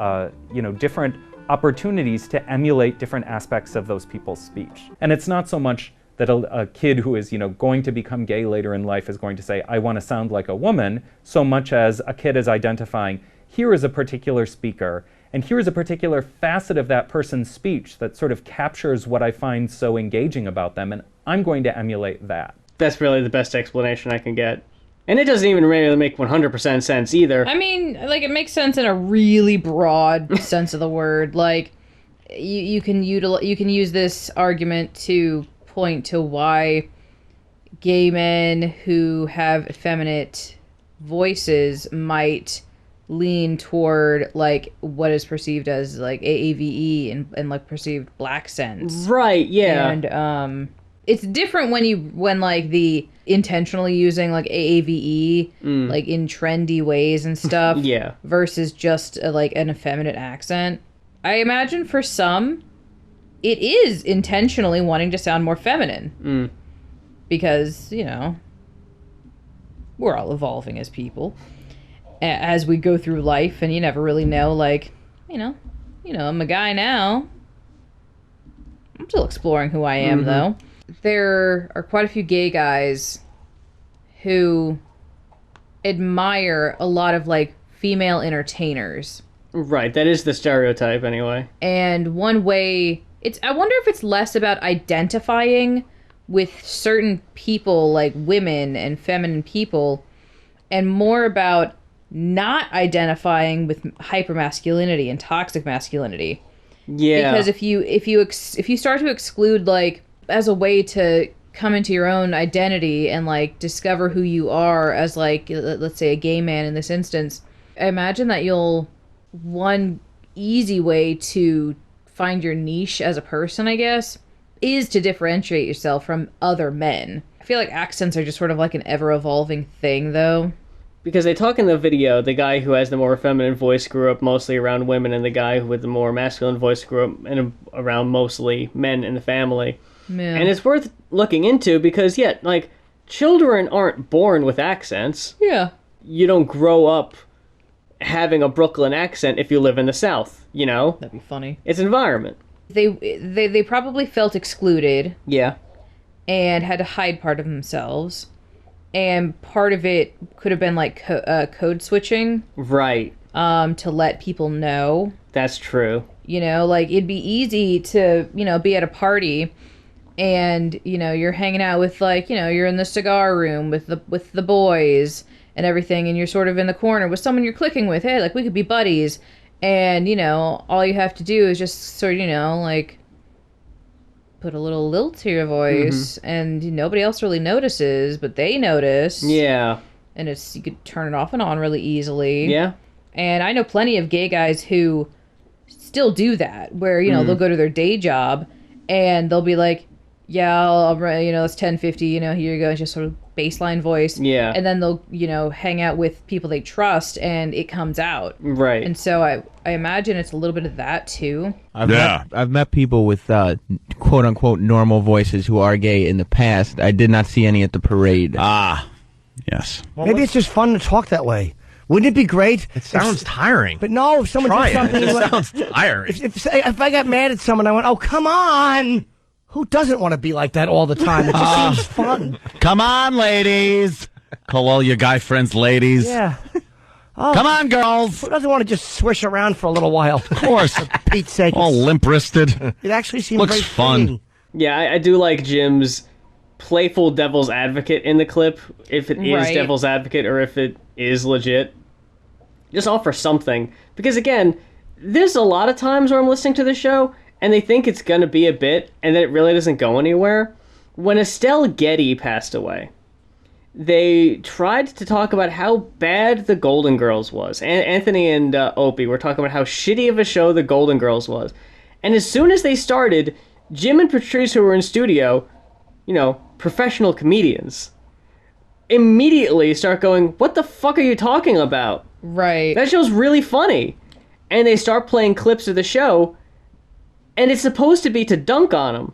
different opportunities to emulate different aspects of those people's speech. And it's not so much that a kid who is going to become gay later in life is going to say, I want to sound like a woman, so much as a kid is identifying, here is a particular speaker, and here is a particular facet of that person's speech that sort of captures what I find so engaging about them, and I'm going to emulate that. That's really the best explanation I can get. And it doesn't even really make 100% sense either. I mean, it makes sense in a really broad sense of the word. Like, you can use this argument to point to why gay men who have effeminate voices might lean toward what is perceived as AAVE and perceived black sense. Right, yeah. And it's different when like the intentionally using like AAVE like in trendy ways and stuff Yeah. versus just like an effeminate accent. I imagine for some it is intentionally wanting to sound more feminine because, you know, we're all evolving as people as we go through life, and you never really know, like, you know, I'm a guy now. I'm still exploring who I am, though. There are quite a few gay guys who admire a lot of, like, female entertainers. Right, that is the stereotype, anyway. And one way... I wonder if it's less about identifying with certain people, like women and feminine people, and more about not identifying with hypermasculinity and toxic masculinity. Yeah. Because if you start to exclude, like, as a way to come into your own identity and, like, discover who you are as, like, let's say a gay man in this instance, I imagine that one easy way to find your niche as a person, I guess, is to differentiate yourself from other men. I feel like accents are just sort of like an ever-evolving thing, though. Because they talk in the video, the guy who has the more feminine voice grew up mostly around women, and the guy with the more masculine voice grew up around mostly men in the family. Yeah. And it's worth looking into because, yeah, like, children aren't born with accents. Yeah. You don't grow up having a Brooklyn accent if you live in the South, you know? That'd be funny. It's environment. They probably felt excluded. Yeah. And had to hide part of themselves. And part of it could have been like code switching. Right. To let people know. That's true. You know, like, it'd be easy to, you know, be at a party and, you know, you're hanging out with, like, you know, you're in the cigar room with the boys and everything, and you're sort of in the corner with someone you're clicking with. Hey, like, we could be buddies. And, you know, all you have to do is just sort of, you know, like, put a little lilt to your voice, and nobody else really notices, but they notice. Yeah. And you could turn it off and on really easily. Yeah. And I know plenty of gay guys who still do that, where, you know, they'll go to their day job, and they'll be like, yeah, I'll you know, it's 10:50, you know, here you go, it's just sort of baseline voice. Yeah. And then they'll, you know, hang out with people they trust, and it comes out. Right. And so I imagine it's a little bit of that, too. I've met people with quote unquote normal voices who are gay in the past. I did not see any at the parade. Yes. Maybe it's just fun to talk that way. Wouldn't it be great? It sounds tiring. But no, if someone did something... It sounds tiring. If I got mad at someone, I went, oh, come on! Who doesn't want to be like that all the time? It just seems fun. Come on, ladies. Call all your guy friends ladies. Yeah. Oh, come on, girls. Who doesn't want to just swish around for a little while? Of course. For Pete's sake. All limp-wristed. It actually seems looks very fun. freeing. Yeah, I do like Jim's playful devil's advocate in the clip, if it is devil's advocate or if it is legit. Just offer something. Because, again, there's a lot of times where I'm listening to the show and they think it's going to be a bit, and then it really doesn't go anywhere. When Estelle Getty passed away, they tried to talk about how bad The Golden Girls was. Anthony and Opie were talking about how shitty of a show The Golden Girls was. And as soon as they started, Jim and Patrice, who were in studio, you know, professional comedians, immediately start going, what the fuck are you talking about? Right. That show's really funny. And they start playing clips of the show, and it's supposed to be to dunk on them.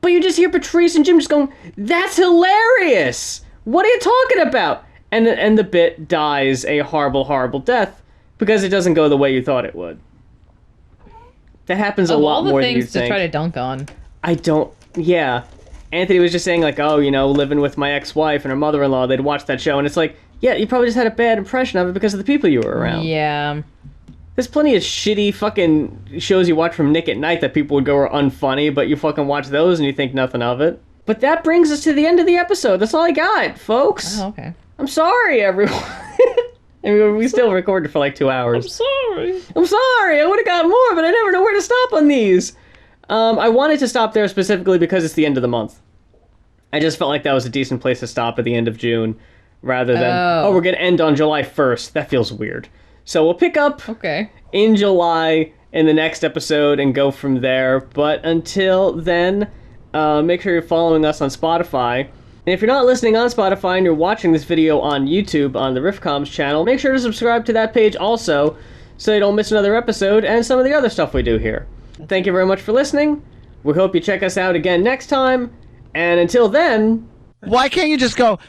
But you just hear Patrice and Jim just going, that's hilarious! What are you talking about? And the bit dies a horrible, horrible death because it doesn't go the way you thought it would. That happens a lot more than you think. All the things to try to dunk on. I don't... Yeah. Anthony was just saying, like, oh, you know, living with my ex-wife and her mother-in-law, they'd watch that show, and it's like, yeah, you probably just had a bad impression of it because of the people you were around. Yeah. There's plenty of shitty fucking shows you watch from Nick at Night that people would go are unfunny, but you fucking watch those and you think nothing of it. But that brings us to the end of the episode. That's all I got, folks. Oh, okay. I'm sorry, everyone. I mean, we still recorded for like 2 hours. I'm sorry. I would have got more, but I never know where to stop on these. I wanted to stop there specifically because it's the end of the month. I just felt like that was a decent place to stop at the end of June, rather than, we're going to end on July 1st. That feels weird. So we'll pick up in July in the next episode and go from there. But until then, make sure you're following us on Spotify. And if you're not listening on Spotify and you're watching this video on YouTube on the Riffcoms channel, make sure to subscribe to that page also so you don't miss another episode and some of the other stuff we do here. Thank you very much for listening. We hope you check us out again next time. And until then... Why can't you just go,